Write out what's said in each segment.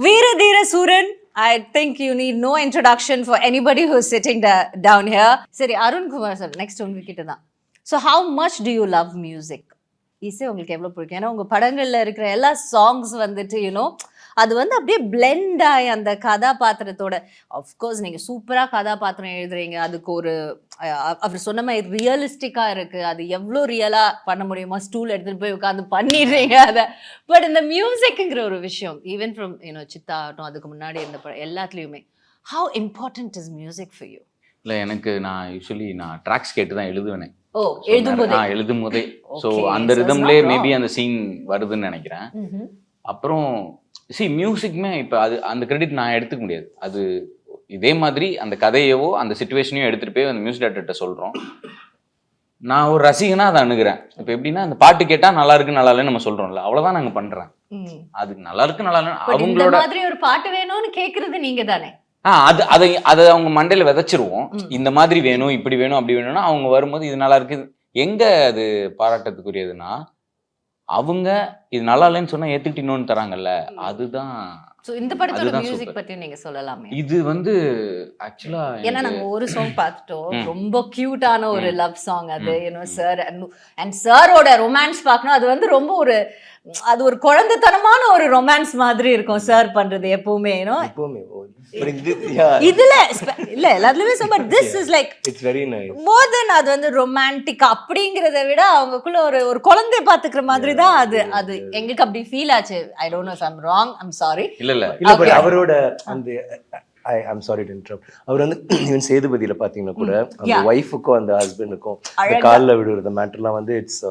Veeradhira Suran, I think you need no introduction for anybody who's sitting down here. சரி Arun Kumar sir next உங்ககிட்ட தான். So how much to you love music? இசை உங்களுக்கு எவ்வளோ பிடிக்கும்? ஏன்னா உங்கள் படங்களில் இருக்கிற எல்லா சாங்ஸ் வந்துட்டு யூனோ அது வந்து அப்படியே பிளெண்ட் ஆகி அந்த கதாபாத்திரத்தோட, அஃப்கோர்ஸ் நீங்கள் சூப்பராக கதாபாத்திரம் எழுதுறீங்க, அதுக்கு ஒரு அவர் சொன்ன மாதிரி ரியலிஸ்டிக்காக இருக்குது, அது எவ்வளோ ரியலாக பண்ண முடியுமோ ஸ்டூல் எடுத்துகிட்டு போய் உட்காந்து பண்ணிடுறீங்க அதை. பட் இந்த மியூசிக்குங்கிற ஒரு விஷயம் ஈவன் ஃப்ரம் யூனோ சித்தா ஆகட்டும், அதுக்கு முன்னாடி இந்த எல்லாத்துலேயுமே how important is music for you? இல்லை, எனக்கு நான் யூஸ்வலி ட்ராக்ஸ் கேட்டு தான் எழுதுவேனே. எழுதும் போதே ஸோ அந்த ரிதம்லேயே மேபி அந்த சீன் வருதுன்னு நினைக்கிறேன். அப்புறம் மியூசிக்குமே இப்போ அது அந்த கிரெடிட் நான் எடுத்துக்க முடியாது. அது இதே மாதிரி அந்த கதையவோ அந்த சுச்சுவேஷனையும் எடுத்துகிட்டு போய் அந்த மியூசிக் டைரக்டர்கிட்ட சொல்கிறோம். நான் ஒரு ரசிகனா அதை அணுகிறேன். இப்போ எப்படின்னா அந்த பாட்டு கேட்டால் நல்லா இருக்கு நல்லா இல்லைன்னு நம்ம சொல்கிறோம்ல, அவ்வளோதான் நாங்கள் பண்ணுறேன். அது நல்லா இருக்கு நல்லா இல்லைன்னு அவங்களோட மாதிரி ஒரு பாட்டு வேணும்னு கேட்குறது நீங்கள் தானே. அதை அவங்க மண்டையில விதைச்சிருவோம். இந்த மாதிரி வேணும் இப்படி வேணும் அப்படி வேணும்னா அவங்க வரும்போது இது நல்லா இருக்கு. எங்க அது பாராட்டத்துக்குரியதுன்னா அவங்க இது நல்லா இல்லைன்னு சொன்னா ஏத்துக்கிட்டு இன்னொன்னு தராங்கல்ல, அதுதான். இந்த படத்தோட மியூசிக் பத்தி நீங்க சொல்லலாமே. இது வந்து ஆக்சுவலா ஏன்னா நாங்க ஒரு சாங் பார்த்துட்டோம், ரொம்ப கியூட்டான ஒரு லவ் சாங் அது. யூனோ சார் அண்ட் சாரோட ரொமான்ஸ் பார்க்கணும், அது வந்து ரொம்ப ஒரு அது ஒரு குழந்தைத்தனமான ஒரு ரொமான்ஸ் மாதிரி இருக்கும் சார் பண்றது எப்பவுமே. இதுல இல்ல எல்லாத்துலயுமே but this is like it's very nice more then அது வந்து ரொமான்டிக் அப்படிங்கறத விட அவங்களுக்குள்ள ஒரு குழந்தை பாத்துக்கிற மாதிரி தான் அது. அது எங்களுக்கு அப்படி ஃபீல் ஆச்சு. I don't know if I am wrong, I am sorry. இல்ல பட் அவரோட அந்த ஐம் சாரி டு இன்டரப்ட். அவர் வந்து ஈவன் சேதுபதியில பாத்தீங்கன்னா கூட அந்த ஒய்ஃபுக்கும் அந்த ஹஸ்பண்டுக்கும் அந்த காலில் விடுற மேட்டர்லாம் வந்து இட்ஸ்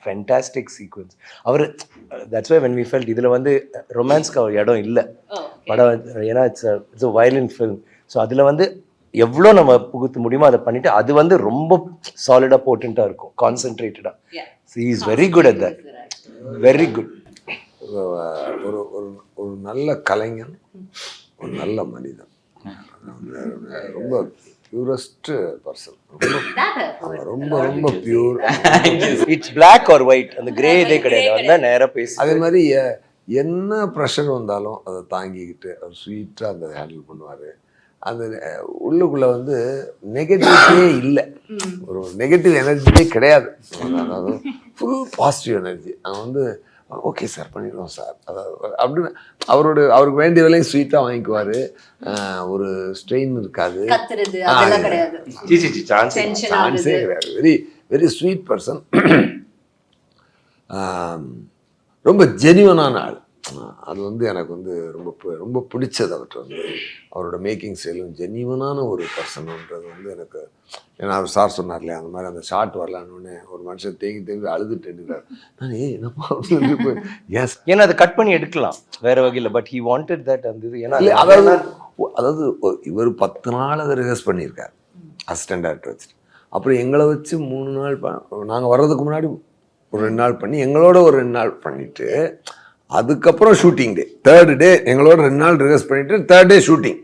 ஃபேண்டாஸ்டிக் சீக்வன்ஸ். அவர் that's why when we felt இதில் வந்து ரொமான்ஸ்க்கு அவர் இடம் இல்லை படம். ஏன்னா it's a violent film. So அதில் வந்து எவ்வளோ நம்ம புகுத்த முடியுமோ அதை பண்ணிட்டு அது வந்து ரொம்ப சாலிடாக போட்டுட்டாக இருக்கும், கான்சென்ட்ரேட்டடாக. He is very good at that, very good. ஒரு நல்ல கலைஞன், ஒரு நல்ல மனிதன், ரொம்ப பியூரஸ்ட் பர்சன், ரொம்ப ரொம்ப pure. It's black or white, அந்த கிரே இதே கிடையாது. வந்தால் நேராக பேசி அதே மாதிரி என்ன ப்ரெஷர் வந்தாலும் அதை தாங்கிக்கிட்டு அவர் ஸ்வீட்டாக அதை ஹேண்டில் பண்ணுவார். அந்த உள்ளுக்குள்ளே வந்து நெகட்டிவிட்டியே இல்லை, ஒரு நெகட்டிவ் எனர்ஜியே கிடையாது. அதாவது ஃபுல் பாசிட்டிவ் எனர்ஜி. அவன் வந்து ஓகே சார் பண்ணிடுவோம் சார் அதாவது அப்படின்னு அவருக்கு வேண்டிய வேலையும் ஸ்வீட்டாக வாங்கிக்குவார். ஒரு ஸ்ட்ரெயின் இருக்காது, சான்ஸே கிடையாது. வெரி வெரி ஸ்வீட் பர்சன், ரொம்ப ஜெனியூனான ஆள். அது வந்து எனக்கு வந்து ரொம்ப பிடிச்சது. அவர்கிட்ட வந்து அவரோட மேக்கிங் ஸ்டைலும் ஜெனியூனான ஒரு பர்சன்ன்றது வந்து எனக்கு. ஏன்னா அவர் சார் சொன்னார் இல்லையா, அந்த மாதிரி அந்த ஷார்ட் வரலான்னு ஒரு மனுஷன் தேங்கி அழுதுட்டுருக்கார். நான் எஸ், ஏன்னா அதை கட் பண்ணி எடுக்கலாம் வேற வகையில். But he wanted that. அந்த ஏன்னா அதாவது இவர் 10 நாள் அதை ரிஹர்ஸ் பண்ணியிருக்கார் அசிஸ்டன்ட் டேரக்டர் வச்சுட்டு. அப்புறம் எங்களை வச்சு 3 நாள் நாங்கள் வர்றதுக்கு முன்னாடி ஒரு 2 நாள் பண்ணி எங்களோட ஒரு 2 நாள் பண்ணிவிட்டு அதுக்கப்புறம் ஷூட்டிங் டே 3rd டே எங்களோட 2 நாள் ரிஹர்ஸ் பண்ணிவிட்டு 3rd டே ஷூட்டிங்.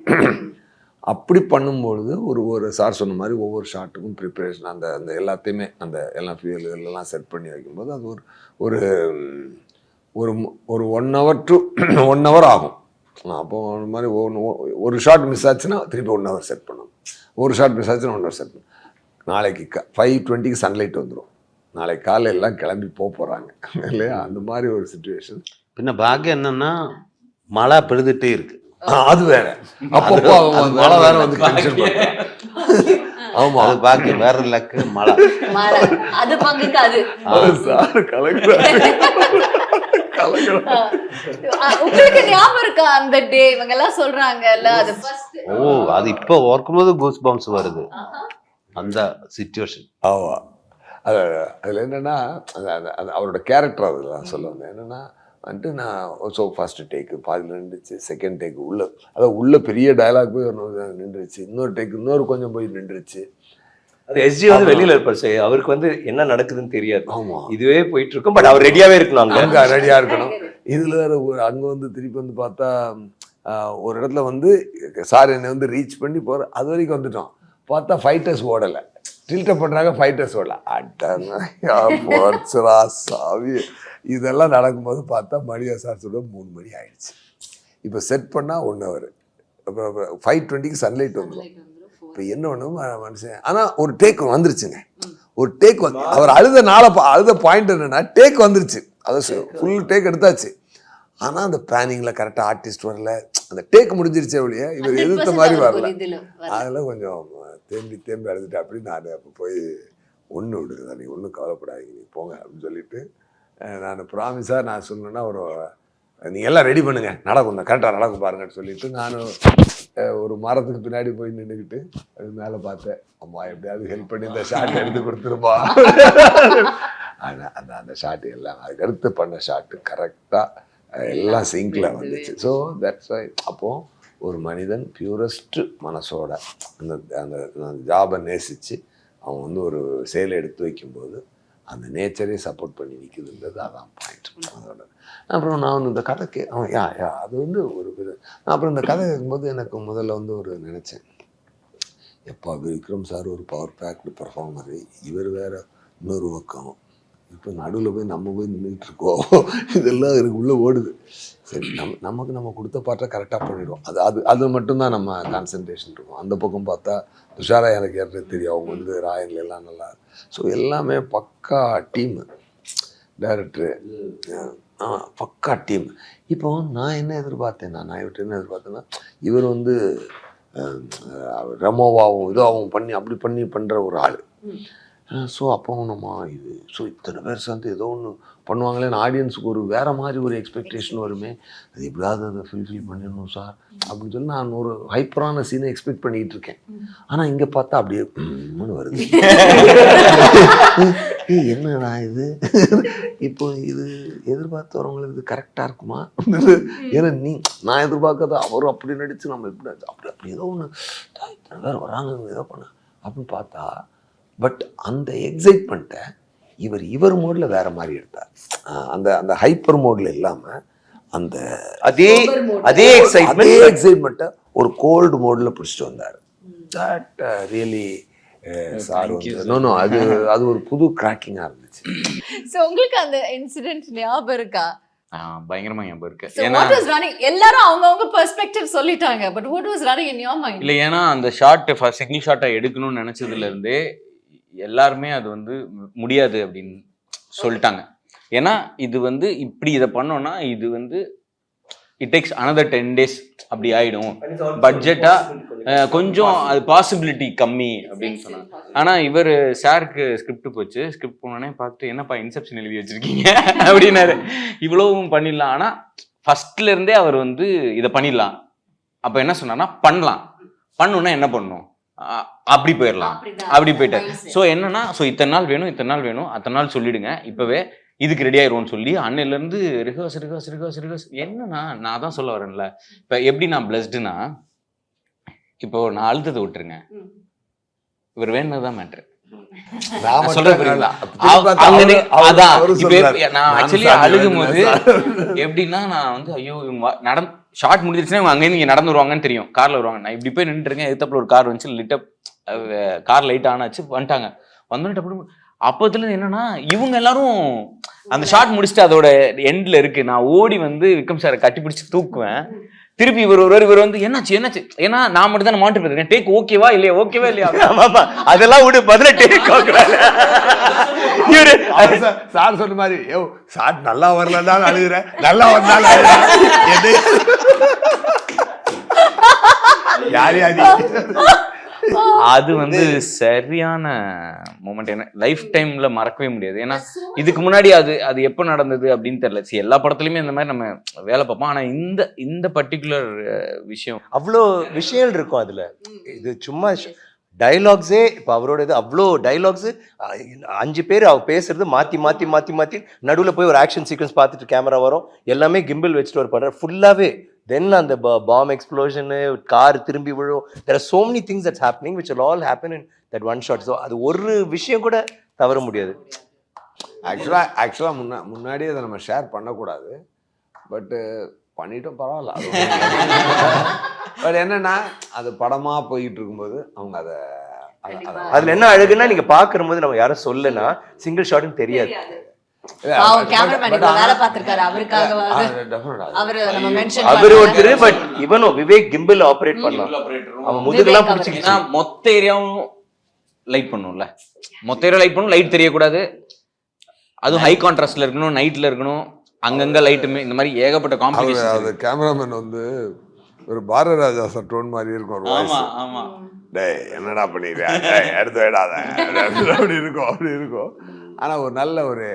அப்படி பண்ணும்பொழுது ஒரு சார் சொன்ன மாதிரி ஒவ்வொரு ஷாட்டுக்கும் ப்ரிப்பரேஷன் அந்த அந்த எல்லாத்தையுமே அந்த எல்லாம் ஃபியூயல்லாம் செட் பண்ணி வைக்கும்போது அது ஒரு ஒரு ஒரு 1 hour to 1 hour ஆகும். அப்போ அந்த மாதிரி ஒரு ஷாட் மிஸ் ஆச்சுன்னா திருப்பி 1 hour செட் பண்ணணும், ஒரு ஷாட் மிஸ் ஆச்சுன்னா 1 hour செட் பண்ணணும். நாளைக்கு 5:20 சன்லைட் வந்துடும், நாளைக்கு காலையில் எல்லாம் கிளம்பி போகிறாங்க இல்லையா, அந்த மாதிரி ஒரு சுச்சுவேஷன். பின்ன பாக்கியம் என்னன்னா மழை பெழுதுட்டே இருக்கு, அது வேற. அப்பப்போ மழை வேற வந்து ஆமா, அது பாக்கியம் வேற லக்கு. மழை அது பங்குக்கு அது சார் உங்களுக்கு ஞாபகம் இருக்கா அந்த டே இவங்க எல்லாம் சொல்றாங்கல்ல, அது ஃபர்ஸ்ட் அது இப்போ ஓர்க்கும்போது கூஸ் பம்ப்ஸ் வருது அந்த சிச்சுவேஷன். ஆமா, அதில் என்னன்னா அவரோட கேரக்டர் அதெல்லாம் சொல்லுவாங்க. என்னன்னா வந்துட்டு நான் ஃபர்ஸ்ட் டேக்கு பாதியில் நின்றுச்சு, செகண்ட் டேக்கு உள்ள பெரிய டயலாக் போய் நின்றுச்சு, இன்னொரு டேக்கு இன்னொரு கொஞ்சம் போய் நின்றுச்சு. அது எஸ்ஜி வந்து வெளியில இருப்பார் சார், அவருக்கு வந்து என்ன நடக்குதுன்னு தெரியாது. ஆமா, இதுவே போயிட்டு இருக்கும். பட் அவர் ரெடியாவே இருக்கணும், அங்கே ரெடியாக இருக்கணும். இதில் வேற அங்கே வந்து திருப்பி வந்து பார்த்தா ஒரு இடத்துல வந்து சார் என்னை வந்து ரீச் பண்ணி போகிற அது வரைக்கும் வந்துட்டோம். பார்த்தா ஃபைட்டர்ஸ் ஓடலை, டில்டப் பண்ணுறாங்க, ஃபைட்டர்ஸ் ஓடலை. அட்டா சாவி. இதெல்லாம் நடக்கும்போது பார்த்தா மணியா சார் சொல்ல 3 மணி ஆயிடுச்சு. இப்போ செட் பண்ணால் 1 hour, அப்புறம் 5:20க்கு சன்லைட் வந்துடும். இப்போ என்ன ஒன்றும் மனுஷன், ஆனால் ஒரு டேக் வந்துருச்சுங்க. ஒரு டேக் வந்து அவர் அழுத பாயிண்ட் என்னன்னா டேக் வந்துருச்சு, அதாவது ஃபுல் டேக் எடுத்தாச்சு. ஆனால் அந்த பிளானிங்கில் கரெக்டாக ஆர்டிஸ்ட் வரல, அந்த டேக் முடிஞ்சிருச்சே ஒழிய இவர் எதிர்த்த மாதிரி வரல. அதெல்லாம் கொஞ்சம் தேம்பி அழுதுட்டு அப்படி நான் அப்போ போய் ஒன்று விடுறதா, நீ ஒன்றும் கவலைப்படாதீங்க, நீ போங்க அப்படின்னு சொல்லிட்டு நான் ப்ராமிஸாக நான் சொன்னேன்னா நீங்கள் எல்லாம் ரெடி பண்ணுங்க, நடக்கும் கரெக்டாக நடக்கும் பாருங்கன்னு சொல்லிட்டு நான் ஒரு மரத்துக்கு பின்னாடி போய் நின்றுக்கிட்டு அது மேலே பார்த்தேன். அம்மா எப்படியாவது ஹெல்ப் பண்ணி இந்த ஷாட் எடுத்து கொடுத்துருப்பா. ஆனால் அந்த ஷாட்டு எல்லாம் அதுக்கடுத்து பண்ண ஷாட்டு கரெக்டாக எல்லாம் சிங்கில் வந்துச்சு. ஸோ தட்ஸ் வை அப்போது ஒரு மனிதன் பியூரஸ்ட் மனசோட அந்த அந்த ஜாபை நேசித்து அவன் வந்து ஒரு செயலை எடுத்து வைக்கும்போது அந்த நேச்சரே சப்போர்ட் பண்ணி நிற்குதுன்றது அதான் பாயிண்ட். அதோட அப்புறம் நான் வந்து இந்த கதைக்கு அவன் அது வந்து ஒரு அப்புறம் இந்த கதை கேட்கும்போது எனக்கு முதல்ல வந்து ஒரு நினச்சேன், எப்போ விக்ரம் சார் ஒரு பவர் பேக்டு பர்ஃபார்மரு, இவர் வேற இன்னொரு பக்கம், இப்போ நடுவில் போய் நம்ம போய் நின்றுட்டு இருக்கோம், இதெல்லாம் எனக்கு உள்ளே ஓடுது. சரி, நமக்கு நம்ம கொடுத்த பாட்டை கரெக்டாக பண்ணிடுவோம், அது மட்டும்தான் நம்ம கான்சன்ட்ரேஷன் இருக்கும். அந்த பக்கம் பார்த்தா துஷாரா எனக்கு ஏற்றது தெரியும், அவங்க வந்து ராயன்ல எல்லாம் நல்லா. ஸோ எல்லாமே பக்கா டீமு, டைரக்டரு பக்கா டீம். இப்போ நான் என்ன எதிர்பார்த்தேன்னா, நான் இவர்கிட்ட என்ன எதிர்பார்த்தேன்னா, இவர் வந்து ரெமோவாகவும் இதாகவும் பண்ணி அப்படி பண்ணுற ஒரு ஆள். ஸோ அப்போ நம்ம இது ஸோ இத்தனை பேர் சேர்ந்து ஏதோ ஒன்று பண்ணுவாங்களேன்னு ஆடியன்ஸுக்கு ஒரு வேறு மாதிரி ஒரு எக்ஸ்பெக்டேஷன் வருமே, அது எப்படியாவது அதை ஃபுல்ஃபில் பண்ணிடணும் சார் அப்படின்னு சொல்லி நான் ஒரு ஹைப்பரான சீனை எக்ஸ்பெக்ட் பண்ணிகிட்டு இருக்கேன். ஆனால் இங்கே பார்த்தா அப்படியே வருது. என்னடா இது, இப்போ இது எதிர்பார்த்து வரவங்களுக்கு இது கரெக்டாக இருக்குமா? ஏன்னா நான் எதிர்பார்க்காத அவர் அப்படி நடித்து நம்ம எப்படி அப்படி ஏதோ ஒன்று இத்தனை பேர் வராங்க ஏதோ பண்ண அப்படின்னு பார்த்தா, பட் அந்த எக்ஸைட்மெண்ட்டை இவர் மோடில் வேற மாதிரி எடுத்தார். அந்த ஹைப்பர் மோடில் இல்லாமல் அந்த அதே எக்ஸைட்மெண்ட்டை ஒரு கோல்டு மோடில் பிடிச்சிட்டு வந்தார். தட் ரியலி சார் வந்து அது ஒரு புது கிராக்கிங்காக இருந்துச்சு. ஸோ உங்களுக்கு அந்த இன்சிடென்ட் ஞாபகம் இருக்கா? பயங்கரமா ஞாபகம் இருக்கு. எல்லாரும் அவங்க பெர்ஸ்பெக்டிவ் சொல்லிட்டாங்க, but what was running in your mind? இல்ல, ஏன்னா அந்த ஷாட் சிங்கிள் ஷாட்டை எடுக்கணும்னு நினைச்சதுல இருந்தே எல்லாருமே அது வந்து முடியாது அப்படின்னு சொல்லிட்டாங்க. ஏன்னா இது வந்து இப்படி இதை பண்ணோம்னா இது வந்து இட் டேக்ஸ் அனதர் 10 days அப்படி ஆயிடும், பட்ஜெட்டா கொஞ்சம் அது பாசிபிலிட்டி கம்மி அப்படின்னு சொன்னாங்க. ஆனா இவர் சாருக்கு ஸ்கிரிப்ட் போச்சு, ஸ்கிரிப்ட் போனோடனே பார்த்துட்டு என்னப்பா இன்செப்ஷன் எழுதி வச்சிருக்கீங்க அப்படின்னாரு. இவ்வளவும் பண்ணிடலாம், ஆனா ஃபர்ஸ்ட்ல இருந்தே அவர் வந்து இதை பண்ணிடலாம். அப்ப என்ன சொன்னார்னா, பண்ணணும்னா என்ன பண்ணணும், அப்படி போயிடலாம், அப்படி போயிட்டார். ஸோ என்னன்னா, ஸோ இத்தனை நாள் வேணும் அத்தனை நாள் சொல்லிடுங்க, இப்பவே இதுக்கு ரெடி ஆயிடுவோம்னு சொல்லி அன்னிலேருந்து ரிஹர்ஸ். என்னன்னா நான் தான் சொல்ல வரேன்ல, இப்போ எப்படி நான் பிளஸ்டுனா, இப்போ நான் அழுத்தத்தை விட்டுருங்க, இவர் வேணுதான் மேட்ரு அழுகும் போது எப்படின்னா, நான் வந்து ஐயோ இவங்க ஷார்ட் முடிஞ்சிருச்சுன்னா இவங்க அங்கேருந்து இங்கே நடந்து வருவாங்கன்னு தெரியும், கார்ல வருவாங்க. நான் இப்படி போய் நின்றுருக்கேன், எதிர்த்தாப்புல ஒரு கார் வந்துச்சு, லிட்டப் கார் லைட் ஆனாச்சு, வந்துட்டாங்க. வந்துட்டு அப்பத்துல என்னன்னா, இவங்க எல்லாரும் அந்த ஷார்ட் முடிச்சுட்டு அதோட எண்ட்ல இருக்கு, நான் ஓடி வந்து விக்ரம் சாரை கட்டி பிடிச்சி தூக்குவேன். திருப்பி இவர் வந்து என்னாச்சு, ஏன்னா நான் மட்டும் தான் மானிட்டர் பண்ணிருக்கேன், டேக் ஓகேவா இல்லையா அதெல்லாம் விடு, பதில டேக் சார் சொன்ன மாதிரி ஷார்ட் நல்லா வரலன்னா அழுகுறேன், நல்லா வந்தாலும் அது வந்து சரியான மூமெண்ட், என்ன லைஃப் டைம்ல மறக்கவே முடியாது. ஏன்னா இதுக்கு முன்னாடி அது எப்போ நடந்தது அப்படின்னு தெரியல. சரி, எல்லா படத்துலயுமே இந்த மாதிரி நம்ம வேலை பார்ப்போம், ஆனா இந்த பர்டிகுலர் விஷயம் அவ்வளோ விஷயங்கள் இருக்கும் அதுல. இது சும்மா டைலாக்ஸே, இப்போ அவரோட இது அவ்வளோ டைலாக்ஸு, 5 பேர் அவ பேசுறது மாற்றி நடுவில் போய் ஒரு ஆக்ஷன் சீக்வன்ஸ் பார்த்துட்டு கேமரா வரும், எல்லாமே கிம்பிள் வச்சுட்டு ஒரு பண்ற ஃபுல்லாகவே. தென் அந்த பாம் எக்ஸ்ப்ளோஷனு, கார் திரும்பி விழும், there are so many things that's happening which will all happen in that one shot. So அது ஒரு விஷயம் கூட தவற முடியாது. ஆக்சுவலாக முன்னாடியே அதை நம்ம ஷேர் பண்ணக்கூடாது, பட்டு பண்ணிட்டோம், பரவாயில்ல. பட் என்னன்னா, அது படமாக போயிட்டு இருக்கும்போது அவங்க அதில் என்ன அழகுன்னா, நீங்கள் பார்க்குற போது நம்ம யாரும் சொல்லனா சிங்கிள் ஷாட்னு தெரியாது. கேமராமேன் இவ்வளவு வேலை பார்த்திருக்காரு அவருக்காகவாது அவரு நம்ம மென்ஷன் அவர் ஒருத்தர் பட் இவனும் விவேக் கிம்பிள் ஆபரேட் பண்ணலாம். அவன் முதுகெல்லாம் பிடிச்சிக்கிச்சு. மொத்த ஏரியாவும் லைட் பண்ணும்ல, மொத்த ஏரியா லைட் பண்ணும், லைட் தெரியக்கூடாது, அதுவும் ஹை கான்ட்ராஸ்ட்ல இருக்கணும், நைட்ல இருக்கணும், அங்கங்க லைட்டுமே, இந்த மாதிரி ஏகப்பட்ட காம்ப்ளிகேஷன். அது கேமராமேன் வந்து ஒரு பாரதிராஜா சட்டோன் மாதிரி இருக்கும் ஒரு ஆமா வாய்ஸ். ஆமா. டேய் என்னடா பண்ணிடுறியா, டேய் எடுத்து விடாத அப்படி இருக்கும். ஆனா ஒரு நல்ல ஒரு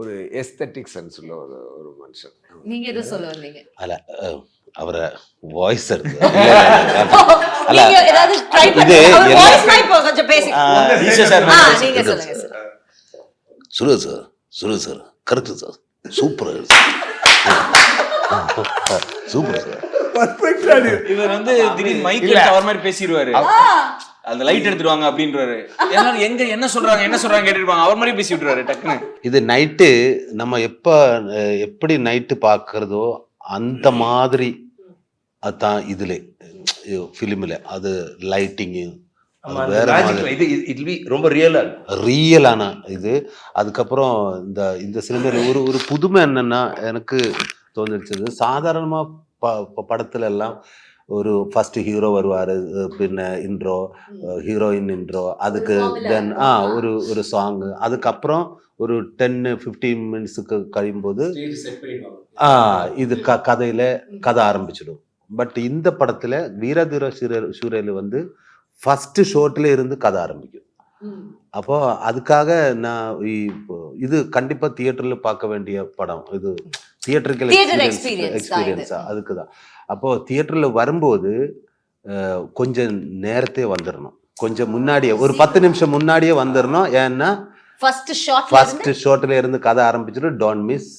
ஒரு எஸ்தட்டிக் சென்ஸ் உள்ள ஒரு மனுஷன். நீங்க எதை சொல்ல வந்தீங்க? அல்ல அவரை வாய்ஸ் இருக்கு. நீங்க ஏதாவது ட்ரை பண்ணி அவர் வாய்ஸ் ட்ரை கொஞ்சம் பேசிக் ஈஷா சார் நீங்க சொல்லுங்க sir. Suresh sir correct sir, super super sir. இவர் வந்து திடீர்னு மைக்ல அவர் மாதிரி பேசிடுவாரு, அந்த லைட் எடுத்துடுவாங்க அப்படின்றாரு. எங்க என்ன சொல்றாங்க கேட்டுருப்பாங்க, அவர் மாதிரி பேசி விட்டுருவாரு டக்குன்னு. இது நைட்டு நம்ம எப்படி நைட்டு பார்க்கறதோ அந்த மாதிரி அதான் இதுல ஃபிலிமில் அது லைட்டிங்கு வேற மாதிரி இது ரொம்ப ரியலான இது. அதுக்கப்புறம் இந்த சினிமாவில் ஒரு புதுமை என்னன்னா எனக்கு தோணிச்சது, சாதாரணமா படத்துல எல்லாம் ஒரு ஃபர்ஸ்ட் ஹீரோ வருவாரு, பின்ன இன்ட்ரோ, ஹீரோயின் இன்ட்ரோ, அதுக்கு தென் ஒரு சாங், அதுக்கப்புறம் ஒரு 10-15 மினிட்ஸுக்கு கழியும்போது இது கதை ஆரம்பிச்சிடும். பட் இந்த படத்துல வீரதீர சூரியல வந்து ஃபர்ஸ்ட் ஷோட்ல இருந்து கதை ஆரம்பிக்கும். அப்போ அதுக்காக நான் இது கண்டிப்பா தியேட்டர்ல பார்க்க வேண்டிய படம் இது, தியேட்டருக்கு எக்ஸ்பீரியன்ஸா அதுக்குதான். அப்போ தியேட்டர்ல வரும்போது கொஞ்சம் நேரத்தே வந்துடணும், கொஞ்சம் முன்னாடியே ஒரு 10 நிமிஷம் முன்னாடியே வந்துடணும். ஏன்னா ஃபர்ஸ்ட் ஷாட்ல இருந்து கதை ஆரம்பிச்சிடும். டோன்ட் மிஸ்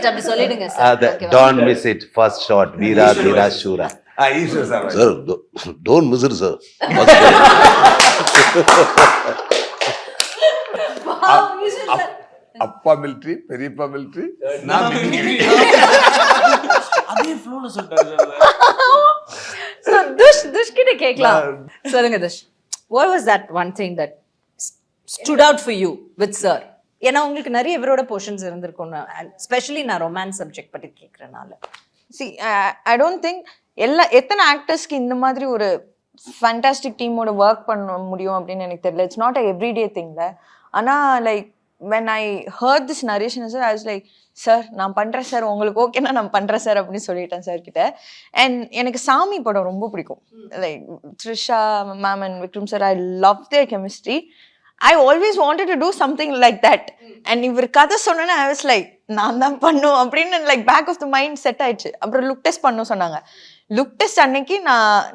அப்படி சொல்லிடுங்க சார். Don't miss it first shot Veera Dheera Soora. Sir don't miss it sir. அப்பா மிலிட்ரி, பெரியப்பா மிலிட்ரி, நான் அதே ஃப்ளோல சொல்றாரு. So Dush கிட்ட கேக்கலாம். சொல்லுங்க Dush, what was that one thing that stood out for you with sir? ஏன்னா உங்களுக்கு நிறைய இவரோட போர்ஷன்ஸ் இருந்திருக்கும், ஸ்பெஷலி நான் ரொமான்ஸ் சப்ஜெக்ட் பத்தி கேட்கறனால. See, I don't think எத்தனை ஆக்டர்ஸ்க்கு இந்த மாதிரி ஒரு ஃபேண்டாஸ்டிக் டீமோட ஒர்க் பண்ண முடியும் அப்படின்னு எனக்கு தெரியல. இட்ஸ் நாட் அ எவ்ரிடே திங்ல. ஆனால் like when I heard this narration, I was like, sir நான் பண்ணுறேன் சார், உங்களுக்கு ஓகேனா நான் பண்ணுறேன் சார் அப்படின்னு சொல்லிட்டேன் சார் கிட்ட. அண்ட் எனக்கு சாமி படம் ரொம்ப பிடிக்கும். Like Trisha ma'am and Vikram sir, I love their chemistry. I always wanted to do something like that. And இவர் கதை சொன்னேன்னா I was like, நான் தான் பண்ணும் அப்படின்னு like back of the mind set ஆயிடுச்சு. அப்புறம் லுக் டெஸ்ட் பண்ணும் சொன்னாங்க. லுக் டெஸ்ட் அன்னைக்கு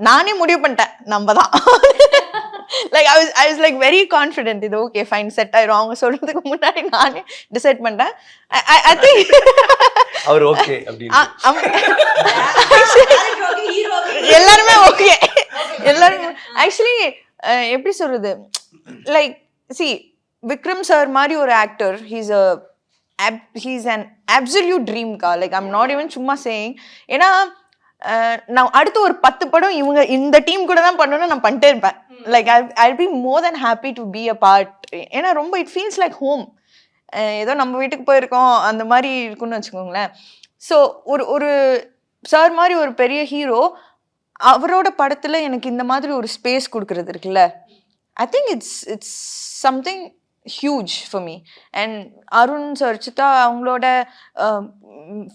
நானே முடிவு பண்ணிட்டேன் நம்ம தான். Like I was like very confident, இது ஓகே ஃபைன் செட் ஆயிரும். அவங்க சொல்றதுக்கு முன்னாடி நானே டிசைட் பண்ணிட்டேன். I think அவர் ஓகே அப்படின்னு எல்லாருமே ஓகே, எல்லாரும் ஆக்சுவலி எப்படி சொல்றது, லைக் see விக்ரம் சார் மாதிரி ஒரு actor, he's an absolute dream car. like I'm not even சும்மா saying. ஏன்னா நான் அடுத்து ஒரு 10 படம் இவங்க இந்த டீம் கூட தான் பண்ணணும்னு நான் பண்ணிட்டே இருப்பேன். Like I'll be more than happy to be a part. ஏன்னா ரொம்ப it feels like home. ஏதோ நம்ம வீட்டுக்கு போயிருக்கோம் அந்த மாதிரி இருக்குன்னு வச்சுக்கோங்களேன். ஸோ ஒரு சார் மாதிரி ஒரு பெரிய ஹீரோ அவரோட படத்துல எனக்கு இந்த மாதிரி ஒரு ஸ்பேஸ் கொடுக்கறது இருக்குல்ல, I think it's something huge for me. And Arun sir, Chita avangaloda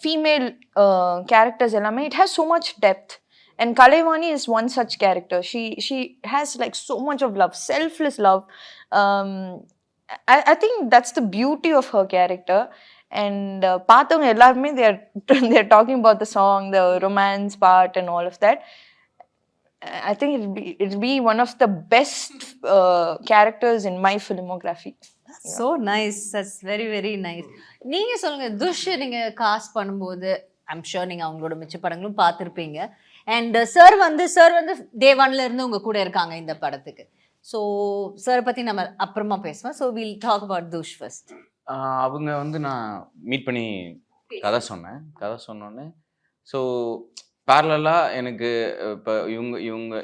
female characters ellame, it has so much depth. And Kalaivani is one such character. She has like so much of love, selfless love. I think that's the beauty of her character. And paathavanga ellarume they're talking about the song, the romance part and all of that. I think it'll be one of the best characters in my filmography. So nice. That's very very nice. நீங்க சொல்லுங்க துஷ், நீங்க cost பண்ணும்போது I'm sure நீங்க அவங்களோட மிச்ச படங்களும் பார்த்துருப்பீங்க. And sir வந்து டே 1ல இருந்து உங்க கூட இருக்காங்க இந்த படத்துக்கு. ஸோ சார் பத்தி நம்ம அப்புறமா பேசுவோம். So will talk about Dush first. அவங்க வந்து நான் மீட் பண்ணி கதை சொன்னோன்னே, ஸோ பேரலாக எனக்கு இப்போ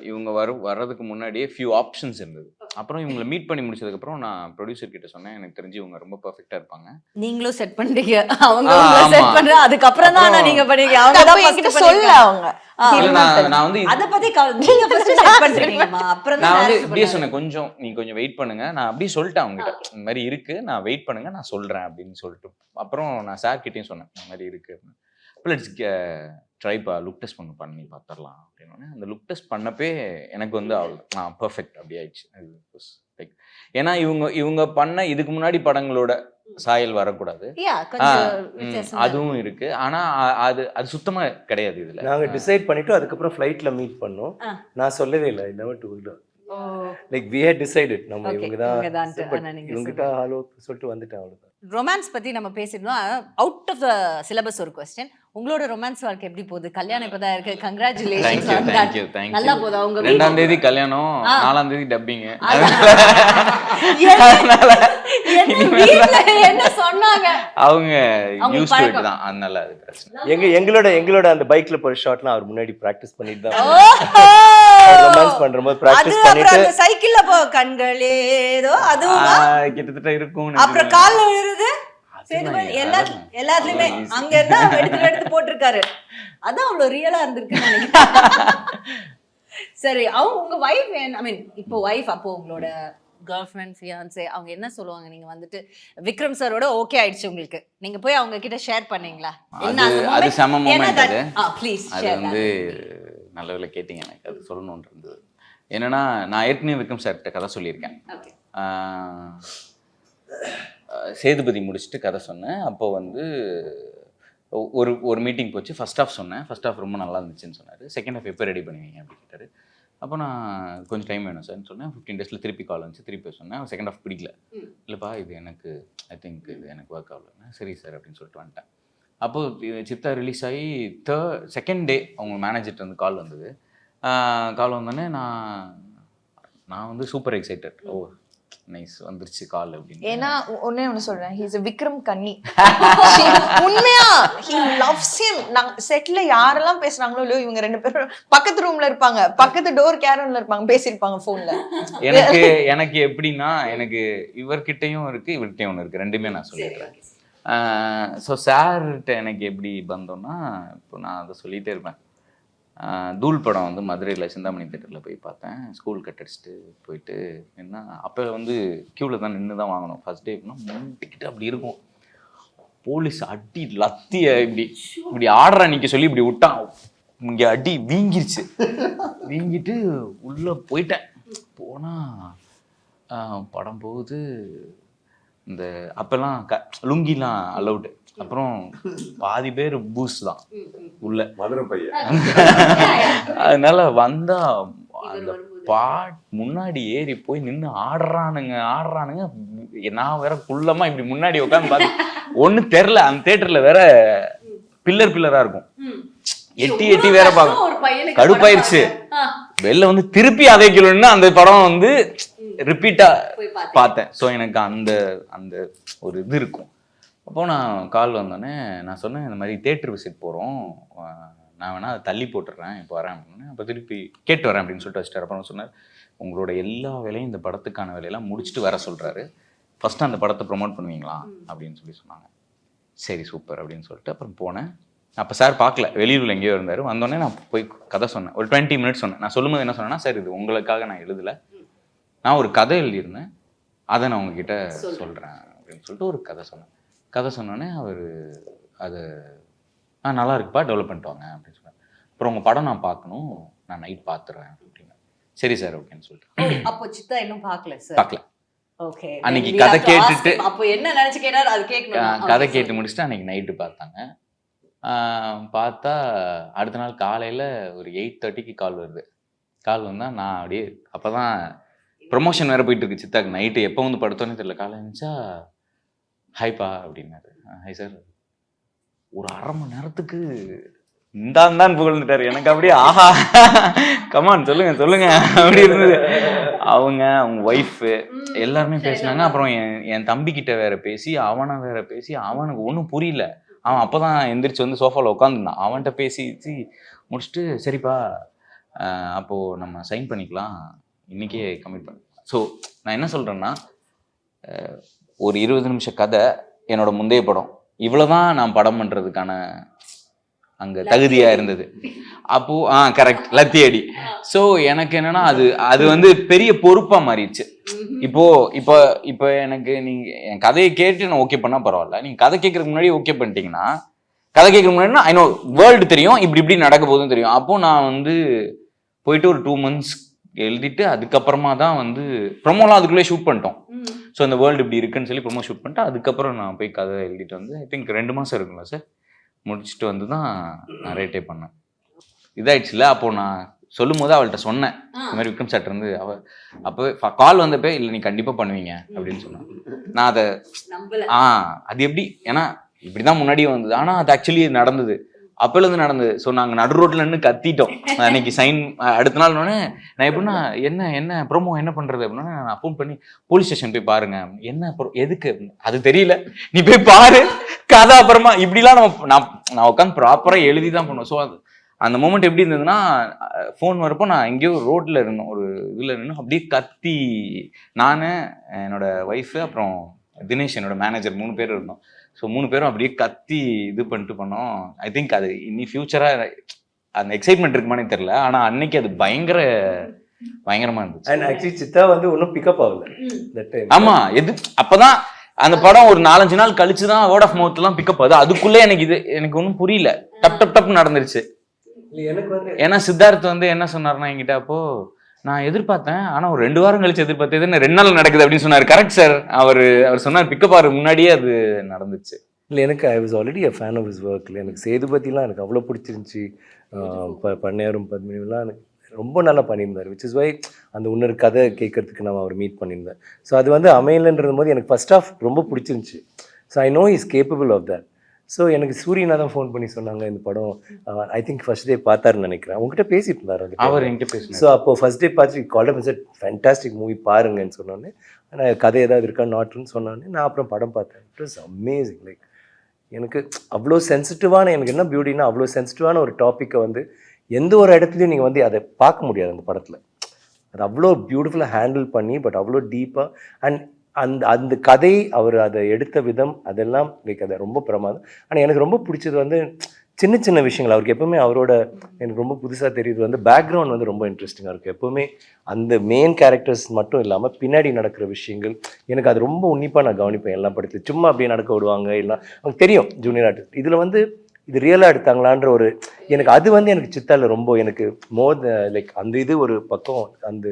இவங்க வர்றதுக்கு முன்னாடியே ஃபியூ ஆப்ஷன்ஸ் இருந்தது. அப்புறம் இவங்களை மீட் பண்ணி முடிச்சதுக்கப்புறம் நான் ப்ரொடியூசர் கிட்ட சொன்னேன், எனக்கு தெரிஞ்சு இவங்க ரொம்ப பர்ஃபெக்டாக இருப்பாங்க. நீங்களும் செட் பண்றீங்க, அவங்க செட் பண்ற, அதுக்கப்புறம் தான் நீங்க பண்ணீங்க. அவங்க தான் என்கிட்ட சொல்ல அவங்க நான் வந்து அத பத்தி நீங்க ஃபர்ஸ்ட் செட் பண்றீங்கமா, அப்புறம் நான் தான் வந்து இப்படியே சொன்னேன், கொஞ்சம் வெயிட் பண்ணுங்க. நான் அப்படியே சொல்லிட்டேன் அவங்ககிட்ட, இந்த மாதிரி இருக்கு, நான் வெயிட் பண்ணுங்க, நான் சொல்றேன் அப்படின்னு சொல்லிட்டு. அப்புறம் நான் சார் கிட்டயும் சொன்னேன், இந்த மாதிரி இருக்கு. லெட்ஸ் ட்ரைப்பா, லுக் டெஸ்ட் பண்ணி பார்த்துடலாம் அப்படின்னு. அந்த லுக் டெஸ்ட் பண்ணப்பே எனக்கு வந்து நான் பர்ஃபெக்ட் அப்படி ஆயிடுச்சு. லைக் ஏன்னா இவங்க பண்ண இதுக்கு முன்னாடி படங்களோட சாயல் வரக்கூடாது, அதுவும் இருக்கு. ஆனா அது சுத்தமா கிடையாது. இதுல நாங்க டிசைட் பண்ணிட்டு அதுக்கப்புறம் ஃப்ளைட்ல மீட் பண்ணோம். நான் சொல்லவே இல்லை, I never told her. Like we had decided நம்ம இவங்க தான் இவங்கிட்ட ஹலோ சொல்லிட்டு வந்துட்டேன். அவ்வளவுதான். ரொமான்ஸ் பத்தி நம்ம பேசிருந்தோம். அவுட் ஆஃப் த சிலபஸ் ஒரு क्वेश्चन, உங்களோட ரொமான்ஸ் வாழ்க்கை எப்படி போகுது? கல்யாணம் இப்பதான் இருக்கு, கங்க்ராச்சுலேஷன்ஸ். நல்லா போகுதா? உங்க 2ஆம் தேதி கல்யாணம், 4ஆம் தேதி டப்பிங். என்ன சொன்னாங்க அவங்க யூஸ் டு இட் தான், அதனால அது பிரச்சனை. எங்களோட அந்த பைக்ல போற ஷாட்லாம் அவர் முன்னாடி பிராக்டிஸ் பண்ணிட்டு தான் ரொமான்ஸ் பண்றம்போது பிராக்டிஸ் பண்ணிட்டு அந்த சைக்கிள்ல போ கண்கள் ஏதோ அதுவும் கிட்டத்தட்ட இருக்கும். அப்புறம் கால்ல விழுது எல்லாத்துலயுமே அங்க இருந்தா எடுத்து போட்டிருக்காரு. அதான் அவ்வளவு ரியலா இருந்திருக்குன்னு நினைக்கிறேன். சரி, உங்க வைஃப், ஐ மீன் இப்போ வைஃப், அப்போ உங்களோட கேர்ள் ஃப்ரெண்ட், ஃபியான்சே, அவங்க என்ன சொல்லுவாங்க? நீங்க வந்துட்டு விக்ரம் சாரோட ஓகே ஆயிடுச்சு உங்களுக்கு, நீங்க போய் அவங்க கிட்ட ஷேர் பண்ணீங்களா? அது செம மொமெண்ட். ப்ளீஸ் அது வந்து நல்ல வேளை கேட்டீங்க, எனக்கு அது சொல்லணும்னு இருந்தது. என்னன்னா, நான் ஏற்கனவே விக்ரம் சார்கிட்ட கதை சொல்லியிருக்கேன். சேதுபதி முடிச்சுட்டு கதை சொன்னேன். அப்போ வந்து ஒரு மீட்டிங் போச்சு. ஃபர்ஸ்ட் ஹாஃப் சொன்னேன், ஃபர்ஸ்ட் ஹாஃப் ரொம்ப நல்லா இருந்துச்சுன்னு சொன்னார். செகண்ட் ஹாஃப் எப்போ ரெடி பண்ணுவீங்க அப்படின்னு கேட்டார். அப்போ நான் கொஞ்சம் டைம் வேணும் சார்ன்னு சொன்னேன். 15 days திருப்பி கால் வந்துச்சு, திருப்பி சொன்னேன். செகண்ட் ஹாஃப் பிடிக்கல. இல்லைப்பா, இது எனக்கு ஐ திங்க் இது எனக்கு ஒர்க் ஆகலன்னா சரி சார் அப்படின்னு சொல்லிட்டு வந்துட்டேன். அப்போது சித்தா ரிலீஸ் ஆகி செகண்ட் டே அவங்க மேனேஜர்கிட்ட வந்து கால் வந்தது. கால் வந்தோடனே நான் வந்து சூப்பர் எக்ஸைட்டட். ஓ நைஸ், வந்துருச்சு கால் அப்படின்னு. ஏன்னா ஒண்ணு சொல்றேன், ஹி இஸ் a விக்ரம் கன்னி. உண்மையா he loves him. நாங்க செட்ல யாரெல்லாம் பேசுறாங்களோ இல்லையோ, இவங்க 2 பேரும் பக்கத்து ரூம்ல இருப்பாங்க, பக்கத்து டோர் கேரன்ல இருப்பாங்க, பேசியிருப்பாங்க போன்ல. எனக்கு எப்படின்னா, எனக்கு இவர்கிட்டையும் இருக்கு, இவர்கிட்டையும் ஒன்று இருக்கு, ரெண்டுமே நான் சொல்லிடுறேன். ஸோ சார்கிட்ட எனக்கு எப்படி பந்தோம்னா, இப்போ நான் அதை சொல்லிகிட்டே இருப்பேன். தூள் படம் வந்து மதுரையில் சிந்தாமணி தேட்டரில் போய் பார்த்தேன். ஸ்கூல் கட் அடிச்சுட்டு போயிட்டு என்ன, அப்போ வந்து க்யூவில் தான் நின்று தான் வாங்கணும். ஃபர்ஸ்ட் டே எப்படின்னா டிக்கெட் அப்படி இருக்கும். போலீஸ் அடி லத்திய இப்படி ஆர்டரை நிற்க சொல்லி இப்படி விட்டான். இங்கே அடி வீங்கிருச்சு. வீங்கிட்டு உள்ளே போயிட்டேன். போனால் படம் போகுது. இந்த அப்பெல்லாம் லுங்கிலாம் அலவுடு. அப்புறம் பாதி பேர் பூஸ் தான் உள்ள, மதுரை பையன். அதனால வந்தா அந்த முன்னாடி ஏறி போய் நின்று ஆடுறானுங்க. நான் வேற குள்ளமா இப்படி முன்னாடி உட்காந்து பார்த்து ஒன்னும் தெரில. அந்த தியேட்டர்ல வேற பில்லரா இருக்கும், எட்டி வேற பார்க்கும். கடுப்பாயிருச்சு. வெளில வந்து திருப்பி அதே கிலோன்னு அந்த படம் வந்து ரிப்பீட்டா பார்த்தேன். ஸோ எனக்கு அந்த ஒரு இது இருக்கும். அப்போ நான் கால் வந்தோடனே நான் சொன்னேன், இந்த மாதிரி தியேட்டர் விசிட் போகிறோம், நான் வேணா அதை தள்ளி போட்டுடுறேன், இப்போ வரேன் அப்படின்னு. அப்போ திருப்பி கேட்டு வரேன் அப்படின்னு சொல்லிட்டு வச்சுட்டார். அப்புறம் சொன்னார், உங்களோட எல்லா வேலையும், இந்த படத்துக்கான வேலையெல்லாம் முடிச்சுட்டு வர சொல்கிறாரு, ஃபஸ்ட்டு அந்த படத்தை ப்ரொமோட் பண்ணுவீங்களா அப்படின்னு சொன்னாங்க. சரி சூப்பர் அப்படின்னு சொல்லிட்டு அப்புறம் போனேன். அப்போ சார் பார்க்கல, வெளியூரில் எங்கேயோ இருந்தார். வந்தோடனே நான் போய் கதை சொன்னேன். ஒரு 20 minutes சொன்னேன். நான் சொல்லும்போது என்ன சொன்னேன்னா, சார் இது உங்களுக்காக நான் எழுதலை, நான் ஒரு கதை எழுதியிருந்தேன், அதை நான் உங்ககிட்ட சொல்கிறேன் அப்படின்னு சொல்லிட்டு ஒரு கதை சொன்னோன்னே அவர் அது நல்லா இருக்குப்பா, டெவலப் பண்ணிட்டு வாங்க அப்படின்னு சொன்னார். அப்புறம் உங்கள் படம் நான் பார்க்கணும், நான் நைட் பார்த்துறேன் அப்படின்னு. சரி சார் ஓகேன்னு சொல்லிட்டு. அப்போ சித்தா இன்னும் பார்க்கல. ஓகே, அன்னைக்கு கதை கேட்டுட்டு அப்போ என்ன நினைச்சு கேட்டாரு அது கேட்கணும். கதை கேட்டு முடிச்சுட்டு அன்னைக்கு நைட்டு பார்த்தாங்க. பார்த்தா அடுத்த நாள் காலையில் ஒரு 8:30க்கு கால் வருது. கால் வந்தால் நான் அப்படியே அப்போ தான் ப்ரொமோஷன் வேறு போயிட்டு இருக்கு சித்தாக்கு. நைட்டு எப்போ வந்து படுத்தோன்னே தெரியல. காலை இருந்துச்சா ஹாய்ப்பா அப்படின்னாரு. Hi sir. ஒரு 1/2 மணி நேரத்துக்கு இந்தான்னு புகழ்ந்துட்டாரு. எனக்கு அப்படியே ஆஹா கமான் சொல்லுங்க அப்படி இருந்தது. அவங்க ஒய்ஃபு எல்லாருமே பேசினாங்க. அப்புறம் என் தம்பிக்கிட்ட வேற பேசி அவனுக்கு ஒன்றும் புரியல. அவன் அப்போதான் எந்திரிச்சு வந்து சோஃபாவில் உட்காந்துருந்தான். அவன்கிட்ட பேசி முடிச்சுட்டு சரிப்பா அப்போது நம்ம சைன் பண்ணிக்கலாம் இன்றைக்கே கமிட் பண்ண. ஸோ நான் என்ன சொல்கிறேன்னா, ஒரு 20 நிமிஷம் கதை என்னோட முந்தைய படம் இவ்வளோதான் நான் படம் பண்ணுறதுக்கான அங்கே தகுதியாக இருந்தது. அப்போது கரெக்ட் லத்தியடி. ஸோ எனக்கு என்னென்னா அது வந்து பெரிய பொறுப்பாக மாறிடுச்சு. இப்போ எனக்கு நீங்கள் என் கதையை கேட்டு நான் ஓகே பண்ணால் பரவாயில்ல, நீங்கள் கதை கேட்குறதுக்கு முன்னாடி ஓகே பண்ணிட்டீங்கன்னா, கதை கேட்குறதுக்கு முன்னாடினா ஐநோ வேர்ல்டு தெரியும், இப்படி நடக்க போகுதுன்னு தெரியும். அப்போது நான் வந்து போயிட்டு ஒரு 2 months எழுதிட்டு அதுக்கப்புறமா தான் வந்து ப்ரொமோலாம் அதுக்குள்ளே ஷூட் பண்ணிட்டோம். ஸோ அந்த வேர்ல்டு இப்படி இருக்குன்னு சொல்லி ப்ரொமோ ஷூட் பண்ணிட்டு அதுக்கப்புறம் நான் போய் கதை எழுதிட்டு வந்து ஐ திங்க் 2 மாதம் இருக்குங்களா சார், முடிச்சுட்டு வந்து தான் நான் ரேட்டே பண்ணேன். இதாயிடுச்சுல. அப்போது நான் சொல்லும் போது அவள்கிட்ட சொன்னேன், இந்த மாதிரி விக்ரம் சார் இருந்து அப்போ கால் வந்தப்போ இல்லை நீ கண்டிப்பாக பண்ணுவீங்க அப்படின்னு சொன்னேன். நான் அதை அது எப்படி, ஏன்னா இப்படி தான் முன்னாடியே வந்தது, ஆனால் அது ஆக்சுவலி நடந்தது, அப்போலேருந்து நடந்தது. ஸோ நாங்கள் நடு ரோட்டில் நின்று கத்திட்டோம். அன்னைக்கு சைன் அடுத்த நாள் நான் எப்படின்னா என்ன ப்ரோமோ என்ன பண்ணுறது அப்படின்னா, நான் ஃபோன் பண்ணி போலீஸ் ஸ்டேஷன் போய் பாருங்க, என்ன எதுக்கு அது தெரியல, நீ போய் பாரு கதை அப்புறமா இப்படிலாம் நான் உட்காந்து ப்ராப்பராக எழுதி தான் பண்ணுவேன். ஸோ அந்த மூமெண்ட் எப்படி இருந்ததுன்னா, ஃபோன் வரப்போ நான் எங்கேயோ ரோட்டில் இருந்தோம், ஒரு இதில் நின்று அப்படியே கத்தி, நான் என்னோட ஒய்ஃபு அப்புறம் தினேஷ் என்னோட மேனேஜர் 3 பேர் இருந்தோம். ஸோ 3 பேரும் அப்படியே கத்தி இது பண்ணிட்டு பண்ணோம். ஐ திங்க் அது இனி ஃபியூச்சராக அந்த எக்ஸைட்மெண்ட் இருக்குமானே தெரியல, ஆனால் அன்னைக்கு அது பயங்கரமா இருந்துச்சு. அண்ட் ஆக்சுவலி சித்தா வந்து ஒன்றும் பிக்கப் ஆகல தட் டைம். ஆமா, அப்பதான் அந்த படம் ஒரு 4-5 நாள் கழிச்சு தான் வேர்ட் ஆஃப் மவுத்லாம் பிக்கப் ஆகுது. அதுக்குள்ளே எனக்கு ஒன்றும் புரியல, டப் நடந்துருச்சு. எனக்கு வந்து ஏன்னா சித்தார்த் வந்து என்ன சொன்னார்னா என்கிட்ட, அப்போ நான் எதிர்பார்த்தேன், ஆனால் ஒரு 2 வாரம் கழிச்சு எதிர்பார்த்தது 2 நாள் நடக்குது அப்படின்னு சொன்னார். கரெக்ட் சார், அவர் சொன்னார் பிக்கப் ஆகிற முன்னாடியே அது நடந்துச்சு. இல்லை எனக்கு I was already a fan of his ஒர்க்கில். எனக்கு சேதுபதிலாம் எனக்கு அவ்வளோ பிடிச்சிருந்துச்சி. பண்ணையாரும் பத்மினிலாம் எனக்கு ரொம்ப நல்லா பண்ணியிருந்தார். விச் இஸ் வை அந்த இன்னொரு கதை கேட்கறதுக்கு நான் அவர் மீட் பண்ணியிருந்தேன். ஸோ அது வந்து அமையலன்றது போது எனக்கு ஃபர்ஸ்ட் ஆஃப் ரொம்ப பிடிச்சிருந்துச்சி. So I know is capable of that. So எனக்கு சூரியனா தான் ஃபோன் பண்ணி சொன்னாங்க இந்த படம் ஐ திங்க் ஃபர்ஸ்ட் டே பார்த்தாருன்னு நினைக்கிறேன். உங்ககிட்ட பேசிட்டு இருந்தார் அவர் என்கிட்ட பேசுனார். ஸோ அப்போ ஃபர்ஸ்ட் டே பார்த்து கால்டம் இஸ் ஃபேண்டாஸ்டிக் மூவி பாருங்கன்னு சொன்னோன்னே, ஆனால் கதை ஏதாவது இருக்கா நாட்டுன்னு சொன்னோன்னே நான் அப்புறம் படம் பார்த்தேன். It was amazing. லைக் எனக்கு அவ்வளோ சென்சிட்டிவான, எனக்கு என்ன பியூட்டினா அவ்வளோ சென்சிட்டிவான ஒரு டாப்பிக்கை வந்து எந்த ஒரு இடத்துலையும் நீங்கள் வந்து அதை பார்க்க முடியாது அந்த படத்தில். அது அவ்வளோ பியூட்டிஃபுல்லாக ஹேண்டில் பண்ணி, பட் அவ்வளோ டீப்பாக அண்ட் அந்த கதை அவர் அதை எடுத்த விதம் அதெல்லாம் லைக் அதை ரொம்ப பிரமாதம். ஆனால் எனக்கு ரொம்ப பிடிச்சது வந்து சின்ன சின்ன விஷயங்கள். அவருக்கு எப்பவுமே அவரோட எனக்கு ரொம்ப புதுசாக தெரியுது வந்து பேக்ரவுண்ட் வந்து ரொம்ப இன்ட்ரெஸ்டிங்காக இருக்குது. எப்போவுமே அந்த மெயின் கேரக்டர்ஸ் மட்டும் இல்லாமல் பின்னாடி நடக்கிற விஷயங்கள் எனக்கு அது ரொம்ப உன்னிப்பாக நான் கவனிப்பேன். எல்லா படத்துலையும் சும்மா அப்படியே நடக்க விடுவாங்க, இல்லை அவங்க தெரியும் ஜூனியர் ஆர்டிஸ்ட். இதில் வந்து இது ரியலாக எடுத்தாங்களான்ற ஒரு எனக்கு அது வந்து எனக்கு சித்தால ரொம்ப எனக்கு மோர் லைக் அந்த இது ஒரு பக்கம் அந்த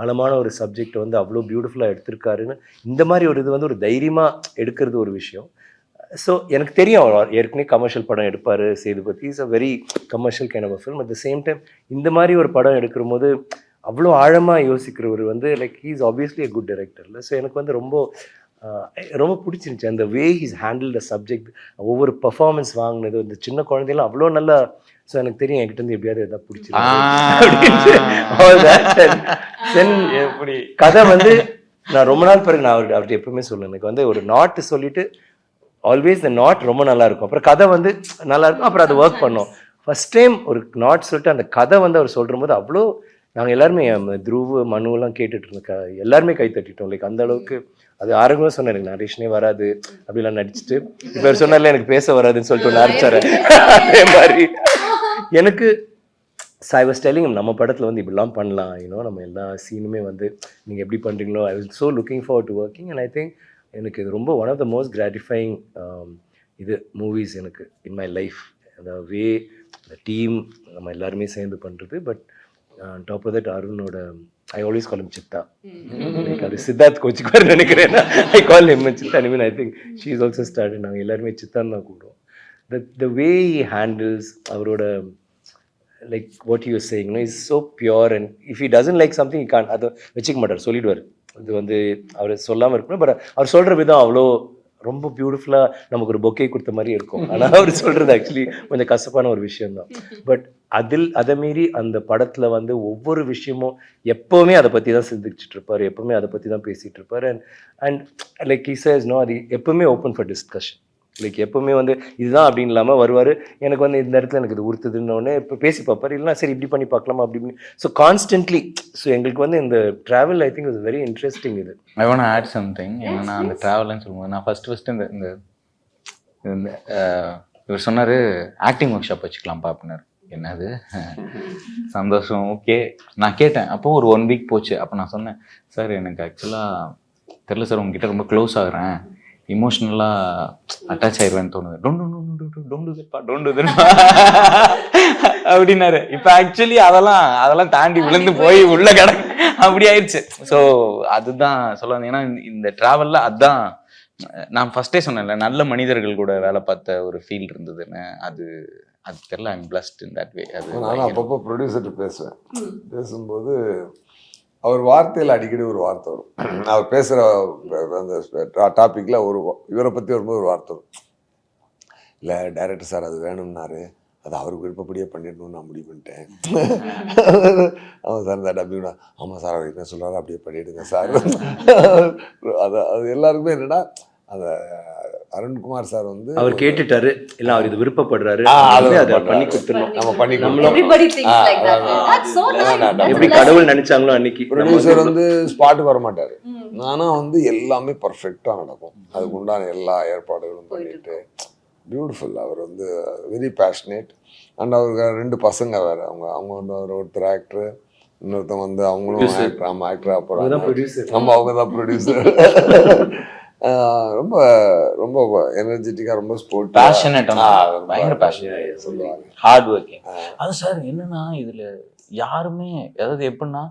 ஆழமான ஒரு சப்ஜெக்ட் வந்து அவ்வளோ பியூட்டிஃபுல்லாக எடுத்திருக்காருன்னு இந்த மாதிரி ஒரு இது வந்து ஒரு தைரியமாக எடுக்கிறது ஒரு விஷயம். ஸோ எனக்கு தெரியும் அவர் ஏற்கனவே கமர்ஷியல் படம் எடுப்பார் Sethupathi. Is a very commercial kind of a film. At the same time இந்த மாதிரி ஒரு படம் எடுக்கிற போது அவ்வளோ ஆழமாக யோசிக்கிறவர் வந்து like he is obviously a good டைரக்டர்ல. ஸோ எனக்கு வந்து ரொம்ப பிடிச்சிருந்துச்சி அந்த way he's handle the subject. ஒவ்வொரு பர்ஃபார்மன்ஸ் வாங்கினது இந்த சின்ன குழந்தைலாம் அவ்வளோ நல்லா. ஸோ எனக்கு தெரியும் என்கிட்ட இருந்து எப்படியாவது எதாவது பிடிச்சிருக்கு. கதை வந்து நான் ரொம்ப நாள் பிறகு நான் அவர்கிட்ட எப்பவுமே சொல்லுவேன், எனக்கு வந்து ஒரு நாட்டு சொல்லிட்டு ஆல்வேஸ் த நாட் ரொம்ப நல்லா இருக்கும், அப்புறம் கதை வந்து நல்லா இருக்கும், அப்புறம் அதை ஒர்க் பண்ணோம். ஃபர்ஸ்ட் டைம் ஒரு நாட் சொல்லிட்டு அந்த கதை வந்து அவர் சொல்கிற போது அவ்வளோ நாங்கள் எல்லாருமே துருவ மனுவெல்லாம் கேட்டுட்டு இருந்தோம், எல்லாருமே கை தட்டிட்டோம். லைக் அந்த அளவுக்கு அது ஆரோக்கியமாக சொன்னேன், எனக்கு நரேஷனே வராது அப்படிலாம் நடிச்சுட்டு இப்போ அவர் சொன்னார்ல எனக்கு பேச வராதுன்னு சொல்லிட்டு நடிச்சாரு. அதே மாதிரி எனக்கு ஐ வாஸ் டெல்லிங் நம்ம படத்தில் வந்து இப்படிலாம் பண்ணலாம், நம்ம எல்லா சீனுமே வந்து நீங்கள் எப்படி பண்ணுறீங்களோ I was so looking forward to working. And I think எனக்கு இது ரொம்ப one of the most gratifying இது மூவிஸ் எனக்கு இன் மை லைஃப். அந்த வே அந்த டீம் நம்ம எல்லாருமே சேர்ந்து பண்ணுறது. பட் டாப் ஆஃப் தட் அருணோட I always call him Chitha. அது சித்தார்த் கோச்சுக்குவார் நினைக்கிறேன். I call him Chitha. I mean I think she is also start. நாங்கள் எல்லாருமே சித்தான்னு தான் கூடுவோம். the way he handles அவரோட like what he was saying is so pure, and if he doesn't like something he can't அதை வச்சுக்க மாட்டார், சொல்லிடுவார். இது வந்து அவர் சொல்லாமல் இருக்கணும், பட் அவர் சொல்கிற விதம் அவ்வளோ ரொம்ப பியூட்டிஃபுல்லாக நமக்கு ஒரு பொக்கே கொடுத்த மாதிரி இருக்கும். ஆனால் அவர் சொல்கிறது ஆக்சுவலி கொஞ்சம் கசப்பான ஒரு விஷயம்தான். பட் அதை மீறி அந்த படத்தில் வந்து ஒவ்வொரு விஷயமும் எப்போவுமே அதை பற்றி தான் சிந்திச்சுட்டு இருப்பார், எப்போவுமே அதை பற்றி தான் பேசிகிட்டு இருப்பார். And like he says no, அது எப்போவுமே ஓப்பன் ஃபார் டிஸ்கஷன். லைக் எப்பவுமே வந்து இதுதான் அப்படின்னு இல்லாமல் வருவார். எனக்கு வந்து இந்த இடத்துல எனக்கு இது உறுத்துதுன்னொடனே இப்போ பேசி பார்ப்பார், இல்லைனா சரி இப்படி பண்ணி பார்க்கலாமா அப்படின்னு. So constantly. ஸோ எங்களுக்கு வந்து இந்த travel I think is very interesting. இது ஐ வாண்ட் ஆட் சம்திங். என்னன்னா அந்த ட்ராவல்னு சொல்லும்போது நான் ஃபர்ஸ்ட் இந்த இவர் சொன்னார் ஆக்டிங் ஒர்க் ஷாப் வச்சுக்கலாம்ப்பா அப்படின்னாரு. என்னது சந்தோஷம், ஓகே. நான் கேட்டேன். அப்போ ஒரு 1 வீக் போச்சு. அப்போ நான் சொன்னேன், சார் எனக்கு ஆக்சுவலாக தெரில சார், உங்ககிட்ட ரொம்ப க்ளோஸ் ஆகுறேன், இமோஷ்னலாக அட்டாச் ஆயிடுவேன்னு தோணுது. டோன்ட் டு அப்படின்னாரு. இப்போ ஆக்சுவலி அதெல்லாம் தாண்டி விழுந்து போய் உள்ள கிடக்கு அப்படி ஆயிடுச்சு. ஸோ அதுதான் சொல்ல வந்தீங்கன்னா இந்த ட்ராவலில் அதுதான் நான் ஃபர்ஸ்டே சொன்னேன்ல, நல்ல மனிதர்கள் கூட வேலை பார்த்த ஒரு ஃபீல் இருந்ததுன்னு. அது தெரியல. I'm blessed in that way. அது நானும் அப்பப்போ ப்ரொடியூசர்கிட்ட பேசுவேன். பேசும்போது அவர் வார்த்தையில் அடிக்கடி ஒரு வார்த்தை வரும். அவர் பேசுகிற அந்த டாப்பிக்கில் இவரை பற்றி வரும்போது ஒரு வார்த்தை வரும். இல்லை டைரக்டர் சார் அது வேணும்னாரு, அது அவருக்கு விருப்பப்படியே பண்ணிடணும்னு நான் முடிவு பண்ணிட்டேன். ஆமாம் சார் இந்த டப்பிங்னா, ஆமாம் சார் அவர் என்ன சொல்கிறாரோ அப்படியே பண்ணிவிடுங்க சார். அது எல்லாருக்குமே என்னென்னா அந்த அருண்குமார் சார் வந்து அவர் கேட்டுட்டாரு, இல்லை அவர் இது விருப்பப்படுறாரு, அதை பண்ணி கொடுத்துடணும், நம்ம பண்ணி எப்படி கடவுள் நினைச்சாங்களோ அன்னைக்கு. ப்ரொடியூசர் வந்து ஸ்பாட்டுக்கு வர மாட்டார். நானும் வந்து எல்லாமே பர்ஃபெக்டாக நடக்கும். அதுக்கு உண்டான எல்லா ஏற்பாடுகளும் பண்ணிட்டு பியூட்டிஃபுல். அவர் வந்து வெரி பேஷனேட். அண்ட் அவருக்கு 2 பசங்க வேறு. அவங்க வந்து ஒருத்தர் ஆக்டர், இன்னொருத்தவங்க வந்து அவங்களும் ஆக்டராக போகிறாங்க. அவங்க தான் ப்ரொடியூசர். ரொம்ப ரொம்ப எனர்ஜெட்டிக்காக, ரொம்ப ஸ்போர்ட், பயங்கர பேஷனேட் சொல்லுவாங்க, ஹார்ட் ஒர்க்கிங். அது சார் என்னன்னா இதில் யாருமே அதாவது எப்படின்னா,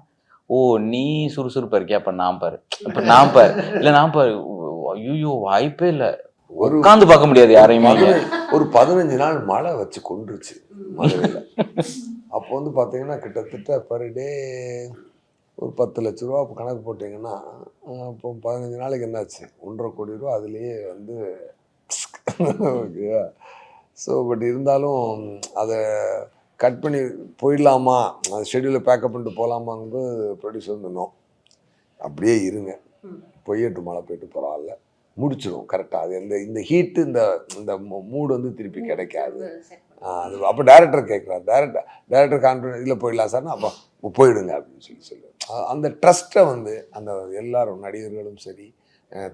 ஓ நீ சுறுசுறுப்பாக இருக்கியா, அப்போ நான் பாரு, அப்போ நான் பாரு, இல்லை நான் பாரு, ஐயோ வாய்ப்பே இல்லை, ஒரு உட்காந்து பார்க்க முடியாது யாரையுமே. ஒரு 15 நாள் மழை வச்சு கொண்டுருச்சு மதுரையில். அப்போ வந்து பார்த்தீங்கன்னா கிட்டத்தட்ட பர் டே ஒரு 10 லட்ச ரூபா கணக்கு போட்டிங்கன்னா, இப்போ 15 நாளைக்கு என்னாச்சு, 1.5 கோடி ரூபா அதுலேயே வந்து. ஓகேவா? ஸோ பட் இருந்தாலும் அதை கட் பண்ணி போயிடலாமா, அது ஷெட்யூலை பேக்கப் பண்ணிட்டு போகலாமாங்கிறது ப்ரொடியூசர் இருந்தோம். அப்படியே இருங்க, பொய்யட்டு மழை போயிட்டு பரவாயில்ல, முடிச்சிடும் கரெக்டாக. அது இந்த ஹீட்டு இந்த மூடு வந்து திருப்பி கிடைக்காது. அது அப்போ டைரக்டர் கேட்குறாரு, டைரக்டர் கான்ஃபிடன்ஸ் இல்லை போயிடலாம் சார்னா, அப்போ போயிடுங்க அப்படின்னு சொல்லுவேன். அந்த ட்ரஸ்ட்டை வந்து அந்த எல்லாரும் நடிகர்களும் சரி,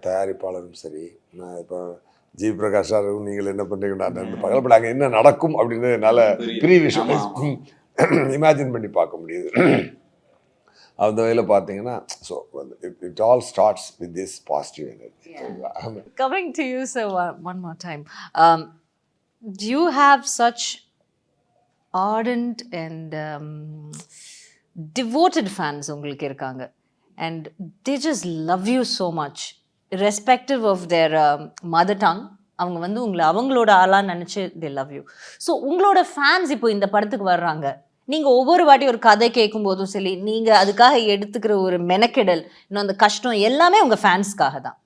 தயாரிப்பாளரும் சரி, இப்போ ஜி பிரகாஷ் சார் நீங்கள் என்ன பண்ணுறீங்கன்னா அந்த பகல்பட அங்கே என்ன நடக்கும் அப்படின்னு என்னால் ப்ரீவிஷுவலைஸ் இமேஜின் பண்ணி பார்க்க முடியுது. அந்த வகையில் பார்த்தீங்கன்னா, so it all starts with this positive energy. Coming to you, sir, one more time. Do you have such ardent and devoted fans உங்களுக்கு இருக்காங்க, and they just love you so much irrespective of their mother tongue? அவங்க வந்து உங்களை அவங்களோட ஆளா நினைச்சு they love you. So உங்களோட fans இப்போ இந்த படத்துக்கு வர்றாங்க, நீங்க ஒவ்வொரு வாட்டி ஒரு கதை கேட்கும் போதும் சரி, நீங்க அதுக்காக எடுத்துக்கிற ஒரு மெனக்கெடல், இன்னும் அந்த கஷ்டம் எல்லாமே உங்க ஃபேன்ஸ்க்காக தான்.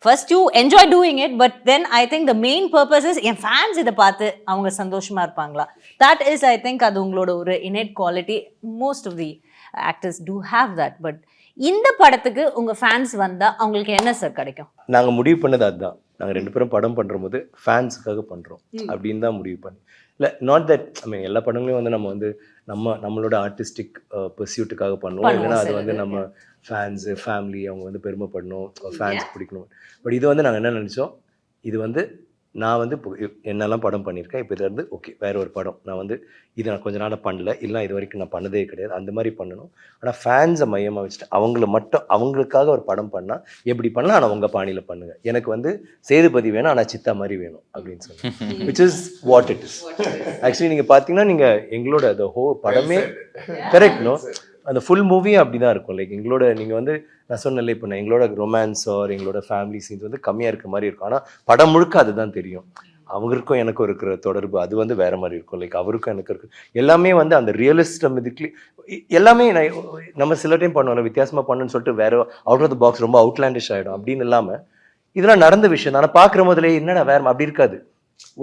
First you enjoy doing it, but then I think the main purpose is N fans இதை பார்த்து அவங்க சந்தோஷமா இருப்பாங்களா. தட் இஸ் ஐ திங்க் அது உங்களோட ஒரு innate quality. Most of the actors do have that. But இந்த படத்துக்கு உங்க ஃபேன்ஸ் வந்தா அவங்களுக்கு என்ன சார் கிடைக்கும்? நாங்க முடிவு பண்ணது அதுதான். நாங்க 2 பேரும் படம் பண்ற போது ஃபேன்ஸுக்காக பண்றோம் அப்படின்னு தான் முடிவு பண்ணி. இல்லை நாட் தட் ஐ மீன் எல்லா படங்களையும் வந்து நம்ம வந்து நம்மளோட ஆர்டிஸ்டிக் பர்சியூட்டுக்காக பண்ணுவோம். இல்லைன்னா அது வந்து நம்ம ஃபேன்ஸு ஃபேமிலி அவங்க வந்து பெருமைப்படணும், ஃபேன்ஸ் பிடிக்கணும். பட் இது வந்து நாங்கள் என்ன நினச்சோம், இது வந்து நான் வந்து இப்போ என்னெல்லாம் படம் பண்ணியிருக்கேன், இப்போ இதில் இருந்து ஓகே வேறு ஒரு படம் நான் வந்து இது நான் கொஞ்ச நாள் பண்ணல, இல்லை இது வரைக்கும் நான் பண்ணதே கிடையாது, அந்த மாதிரி பண்ணணும். ஆனால் ஃபேன்ஸை மையமாக வச்சுட்டு அவங்களுக்காக ஒரு படம் பண்ணால் எப்படி பண்ணலாம், ஆனால் உங்கள் பாணியில் பண்ணுங்கள், எனக்கு வந்து சேதுபதி வேணும் ஆனால் சித்தா மாதிரி வேணும் அப்படின்னு சொல்லி, which is what it is. Actually நீங்கள் பார்த்தீங்கன்னா நீங்கள் எங்களோட அந்த படமே கரெக்ட் நோ, அந்த ஃபுல் மூவியும் அப்படி தான் இருக்கும். லைக் எங்களோட நீங்கள் வந்து நான் சொன்னல இப்போ நான் எங்களோட ரொமான்ஸ் ஆர் எங்களோட ஃபேமிலி சீன்ஸ் வந்து கம்மியாக இருக்க மாதிரி இருக்கும். ஆனால் படம் முழுக்க அதுதான் தெரியும். அவங்களுக்கும் எனக்கும் இருக்கிற தொடர்பு அது வந்து வேற மாதிரி இருக்கும். லைக் அவருக்கும் எனக்கு இருக்கு எல்லாமே வந்து அந்த ரியலிஸ்டம் இதுக்கு எல்லாமே நம்ம சில டைம் பண்ணுவோம் வித்தியாசமாக பண்ணணும்னு சொல்லிட்டு வேற அவுட் ஆஃப் த பாக்ஸ் ரொம்ப அவுட்லாண்டிஷ் ஆகிடும். அப்படின்னு இல்லாமல் இதெல்லாம் நடந்த விஷயம் தான். ஆனால் பார்க்குற முதலே என்னடா வேற அப்படி இருக்காது,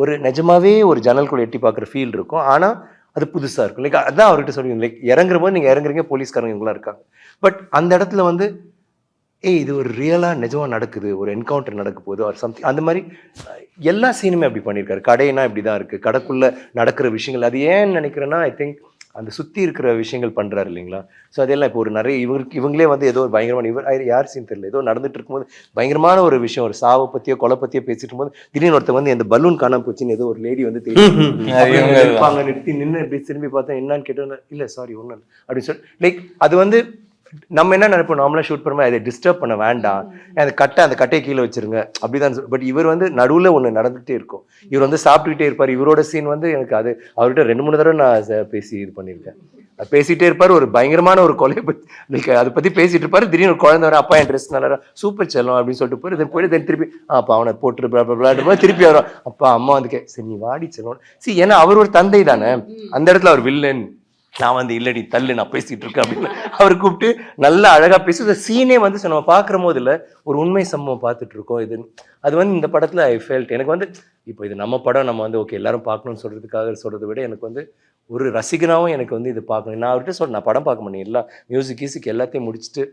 ஒரு நிஜமாவே ஒரு ஜன்னல்குள்ள எட்டி பார்க்குற ஃபீல் இருக்கும். ஆனால் அது புதுசாக இருக்கும். லைக் அதான் அவர்கிட்ட சொல்லுவீங்க, லைக் இறங்குற போது நீங்கள் இறங்குறீங்க, போலீஸ்காரங்க இவங்களாம் இருக்காங்க, பட் அந்த இடத்துல வந்து ஏய் இது ஒரு ரியலாக நிஜமாக நடக்குது, ஒரு என்கவுண்டர் நடக்க போகுது ஒரு சம்திங், அந்த மாதிரி எல்லா சீனுமே அப்படி பண்ணியிருக்காரு. கடைனா இப்படி தான் இருக்குது, கடைக்குள்ளே நடக்கிற விஷயங்கள். அது ஏன்னு நினைக்கிறேன்னா ஐ திங்க் அந்த சுற்றி இருக்கிற விஷயங்கள் பண்ணுறாரு இல்லைங்களா. ஸோ அதெல்லாம் இப்போ ஒரு நிறைய இவங்களே வந்து ஏதோ ஒரு பயங்கரமான யார் சீன் தெரியல, ஏதோ நடந்துட்டு இருக்கும்போது பயங்கரமான ஒரு விஷயம், ஒரு சாவை பற்றியோ கொலை பற்றியோ பேசிட்டு இருக்கும்போது திடீர்னு ஒருத்தர் வந்து இந்த பலூன் காணாம போச்சுன்னு ஏதோ ஒரு லேடி வந்து தெரியும் நிறுத்தி நின்று இப்படி திரும்பி பார்த்தா என்னன்னு கேட்டோன்னு இல்லை சாரி ஒன்றும் இல்லை அப்படின்னு சொல்லி லைக் அது வந்து நம்ம என்ன நினைப்போம், நார்மலாக ஷூட் பண்ணும்போது அதை டிஸ்டர்ப் பண்ண வேண்டாம், அந்த கட்டையை கீழே வச்சிருங்க அப்படிதான். பட் இவர் வந்து நடுவில் ஒன்று நடந்துகிட்டே இருக்கும், இவர் வந்து சாப்பிட்டுக்கிட்டே இருப்பார். இவரோட சீன் வந்து எனக்கு அது அவர்கிட்ட 2-3 தடவை நான் பேசி இது பண்ணியிருக்கேன். அது பேசிகிட்டே இருப்பார், ஒரு பயங்கரமான ஒரு கொலையை பற்றி அதை பற்றி பேசிகிட்டு இருப்பார். திடீர்னு ஒரு குழந்தை வர, அப்பா என் ட்ரெஸ் நல்லா சூப்பர் செல்லம் அப்படின்னு சொல்லிட்டு போய் இதை போயிட்டு தென் திருப்பி அப்பா அவனை போட்டு விளையாடுற திருப்பி வரும், அப்பா அம்மா வந்து சரி நீ வாடி செல்லம். சரி ஏன்னா அவர் ஒரு தந்தை தானே, அந்த இடத்துல அவர் வில்லன், நான் வந்து இல்லடி தள்ளு நான் பேசிட்டு இருக்கேன் அப்படின்னு அவர் கூப்பிட்டு நல்லா அழகா பேசி இந்த சீனே வந்து நம்ம பார்க்குற போது இல்லை ஒரு உண்மை சம்பவம் பார்த்துட்டு இருக்கோம். இது அது வந்து இந்த படத்தில் ஐ ஃபெல்ட் எனக்கு வந்து இப்போ இது நம்ம படம், நம்ம வந்து ஓகே எல்லாரும் பார்க்கணும்னு சொல்றதை விட எனக்கு வந்து ஒரு ரசிகனாகவும் எனக்கு வந்து இது பார்க்கணும். நான் அவர்கிட்ட சொல்றேன், நான் படம் பார்க்க மாட்டேன், எல்லா மியூசிக் எல்லாத்தையும் முடிச்சுட்டு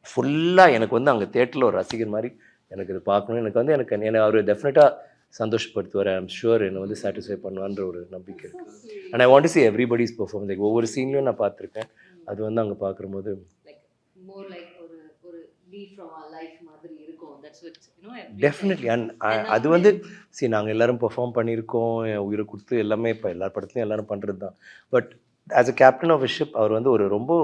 ஃபுல்லாக எனக்கு வந்து அங்கே தேட்டரில் ஒரு ரசிகர் மாதிரி எனக்கு இது பார்க்கணும். எனக்கு வந்து எனக்கு அவர் டெஃபினட்டாக சந்தோஷப்படுத்துவார். ஐ எம் ஷுர் என்னை வந்து சாட்டிஸ்ஃபை பண்ணுவான்ற ஒரு நம்பிக்கை இருக்குது. And I want to see everybody's performance. Like ஒவ்வொரு சீன்லையும் நான் பார்த்துருக்கேன், அது வந்து அங்கே பார்க்கும்போது டெஃபினெட்லி. அண்ட் அது வந்து சரி நாங்கள் எல்லாரும் பெர்ஃபார்ம் பண்ணியிருக்கோம், உயிரை கொடுத்து எல்லாமே இப்போ எல்லா படத்துலையும் எல்லாரும் பண்ணுறது தான். But as a captain of a ship அவர் வந்து ஒரு ரொம்ப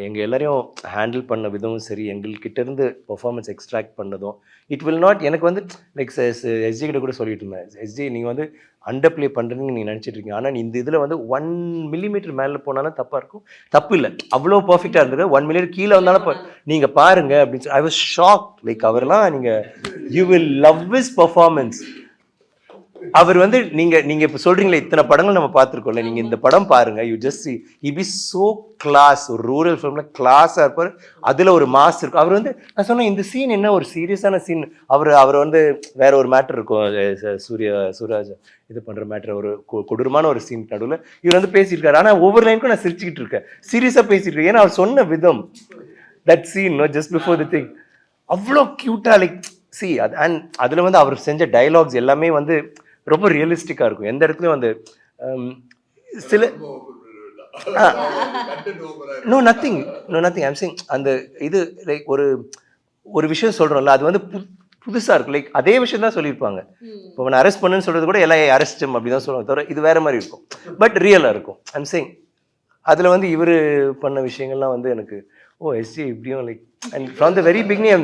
எங்கள் எல்லாரையும் ஹேண்டில் பண்ண விதமும் சரி, எங்கள்கிட்ட இருந்து பெர்ஃபார்மன்ஸ் எக்ஸ்ட்ராக்ட் பண்ணதும் இட் வில் நாட் எனக்கு வந்து லைக் எஸ்ஜி கிட்ட கூட சொல்லிட்டு இருந்தேன், எஸ்ஜி நீங்கள் வந்து அண்டர் ப்ளே பண்ணுறதுன்னு நீங்கள் நினச்சிட்டு இருக்கீங்க, ஆனால் இந்த இதில் வந்து 1 மில்லிமீட்டர் மேலே போனாலும் தப்பாக இருக்கும். தப்பு இல்லை, அவ்வளோ பர்ஃபெக்டாக இருந்தது. 1 மில்லிமீட்டர் கீழே வந்தாலும் நீங்கள் பாருங்க அப்படின்னு சொல்லி ஐ வாஸ் ஷாக். லைக் அவரெல்லாம் நீங்கள் you will love his performance. அவர் வந்து நீங்க இப்ப சொல்றீங்களே இத்தனை படங்கள் நம்ம பார்த்துருக்கோம்ல, நீங்க இந்த படம் பாருங்க, you just see he be so class. ஒரு ரூரல் ஃபிலிம்ல கிளாஸா இருப்பார், அதுல ஒரு மாஸ் இருக்கும். அவர் வந்து நான் சொன்னேன் இந்த சீன் என்ன ஒரு சீரியஸான சீன், அவர் வந்து வேற ஒரு மேட்டர் இருக்கும், சூராஜ் இது பண்ற மேட்டர், ஒரு கொடூரமான ஒரு சீன் நடுவில் இவர் வந்து பேசியிருக்காரு. ஆனா ஒவ்வொரு லைனுக்கும் நான் சிரிச்சுக்கிட்டு இருக்கேன், சீரியஸா பேசிட்டு இருக்கேன். ஏன்னா அவர் சொன்ன விதம், that scene just before the thing அவ்வளோ கியூட்டா லைக் சி அது. அண்ட் அதுல வந்து அவர் செஞ்ச டைலாக்ஸ் எல்லாமே வந்து ரொம்ப ரியலிஸ்டிக்காக இருக்கும். எந்த இடத்துலையும் வந்து சில நோ நத்திங் ஐம் சேயிங் அந்த இது லைக் ஒரு விஷயம் சொல்கிறோம்ல, அது வந்து புதுசாக இருக்கும். லைக் அதே விஷயம் தான் சொல்லியிருப்பாங்க. இப்போ அவனை அரெஸ்ட் பண்ணுன்னு சொல்கிறது கூட எல்லாம் அரெஸ்ட் அப்படி தான் சொல்லுவாங்க தவிர இது வேற மாதிரி இருக்கும், பட் ரியலாக இருக்கும். ஐம் சேயிங் அதில் வந்து இவர் பண்ண விஷயங்கள்லாம் வந்து எனக்கு எஸ்ஜி இப்படியும் like and from the very beginning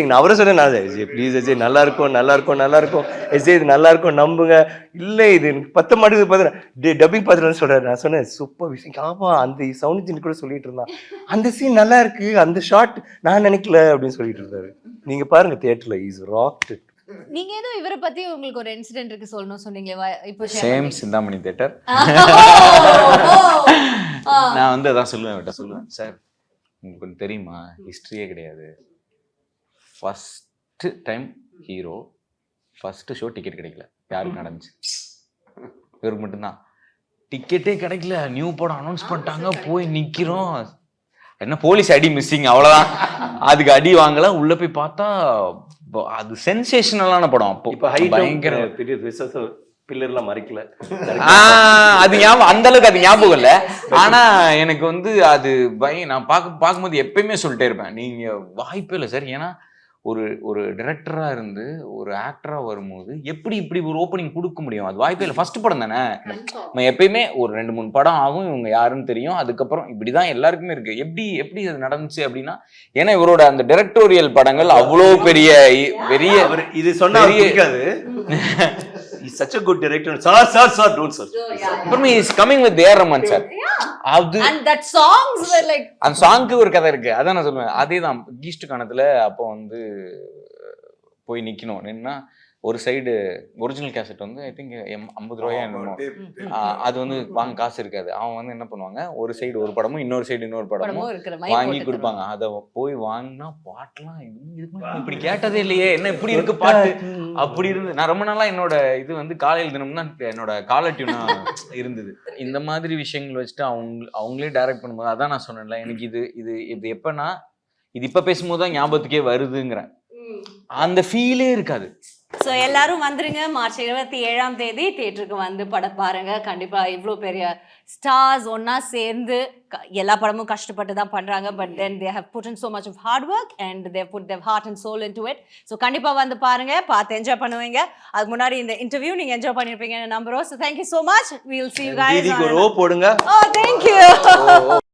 நான் அவரை சொன்னேன், நான் எஸ்ஜி ப்ளீஸ் எஸ்ஜி நல்லா இருக்கும் எஸ்ஜி இது நல்லா இருக்கும் நம்புங்க, இல்லை இது எனக்கு 10 மாட்டுக்கு பார்த்து டப்பிங் பார்த்துட்டு சொல்கிறாரு. நான் சொன்னேன் சூப்பர் விஷயம், ஆமாம் அந்த சவுண்ட் ஜின் கூட சொல்லிட்டு இருந்தான், அந்த சீன் நல்லா இருக்கு, அந்த ஷாட் நான் நினைக்கல அப்படின்னு சொல்லிட்டு இருந்தாரு. நீங்க பாருங்க தியேட்டர்ல இஸ் ராக்ட். நீங்க ஏதோ இவரை பத்தி உங்களுக்கு ஒரு இன்சிடென்ட் இருக்கு சொல்லணும் சொன்னீங்களே, இப்போ சேம் சிந்தாமணி தியேட்டர். நான் வந்து அதான் சொல்லுவேன் சார், உங்களுக்கு ஒன்று தெரியுமா, ஹிஸ்ட்ரியே கிடையாது, first time hero first show ticket கிடைக்கல, யாருக்கு நடந்துச்சு, இவருக்கு மட்டும்தான் டிக்கெட்டே கிடைக்கல. நியூ படம் அனௌன்ஸ் பண்ணிட்டாங்க, போய் நிற்கிறோம், என்ன போலீஸ் அடி மிஸ்ஸிங் அவ்வளோதான், அதுக்கு அடி வாங்கலாம். உள்ள போய் பார்த்தா அது சென்சேஷனலான படம். அப்போ இப்போ பயங்கர பில்லர்லாம் மறைக்கல, அது ஞாபகம் அந்த அளவுக்கு அது ஞாபகம் இல்லை. ஆனா எனக்கு வந்து அது நான் பார்க்கும்போது எப்பயுமே சொல்லிட்டே இருப்பேன், நீங்க வாய்ப்பே இல்லை சார். ஏன்னா ஒரு டைரக்டரா இருந்து ஒரு ஆக்டரா வரும்போது எப்படி இப்படி ஒரு ஓப்பனிங் கொடுக்க முடியும், அது வாய்ப்பே இல்லை. ஃபர்ஸ்ட் படம் தானே, நம்ம எப்பயுமே ஒரு 2-3 படம் ஆகும், இவங்க யாருன்னு தெரியும், அதுக்கப்புறம் இப்படிதான் எல்லாருக்குமே இருக்கு. எப்படி அது நடந்துச்சு அப்படின்னா, ஏன்னா இவரோட அந்த டைரக்டோரியல் படங்கள் அவ்வளோ பெரிய இது சொன்னா இருக்காது. He's such a good director. Sir, don't sir. For me, he's coming with A.R. Rahman sir. And that songs were like. அந்த சாங்க்கு ஒரு கதை இருக்கு, அதான் நான் சொல்லுவேன். அதேதான் கீஸ்ட் காணத்துல அப்போ வந்து போய் நிக்கணும், நின்னா ஒரு சைடு ஒரிஜினல் கேசட் வந்து ஐ திங்க் 50 ரூபாயா என்னமோ, அது வந்து வாங்க காசு இருக்காது. அவன் வந்து என்ன பண்ணுவாங்க, ஒரு சைடு ஒரு படமும் இன்னொரு சைடு இன்னொரு படமும் வாங்கி கொடுப்பாங்க. அதை போய் வாங்கினா பாட்டுலாம் இப்படி கேட்டதே இல்லையே, என்ன இப்படி இருக்கு பாட்டு அப்படி இருந்து. நான் ரொம்ப நாளா என்னோட இது வந்து காலையில் தினம்னா என்னோட காலர் டியூனா இருந்தது. இந்த மாதிரி விஷயங்கள் வச்சுட்டு அவங்களே டைரக்ட் பண்ணும்போது அதான் நான் சொன்னேன்ல, எனக்கு இது எப்பன்னா இது இப்ப பேசும்போது தான் ஞாபகத்துக்கே வருதுங்கிறேன். அந்த ஃபீலே இருக்காது. ஸோ எல்லாரும் வந்துருங்க March 27 தியேட்டருக்கு வந்து படம் பாருங்க. கண்டிப்பா இவ்வளோ பெரிய ஸ்டார்ஸ் ஒன்னா சேர்ந்து எல்லா படமும் கஷ்டப்பட்டு தான் பண்றாங்க. But then they have put in so much of hard work and they have put their heart and soul into it. So கண்டிப்பா வந்து பாருங்க, பார்த்து என்ஜாய் பண்ணுவீங்க. அதுக்கு முன்னாடி இந்த இன்டர்வியூ நீங்க என்ஜாய் பண்ணிருப்பீங்கன்னு நம்புறோம். So thank you so much. We'll see you guys. தீதிக்கு ஒரு ஓ போடுங்க. Oh, thank you.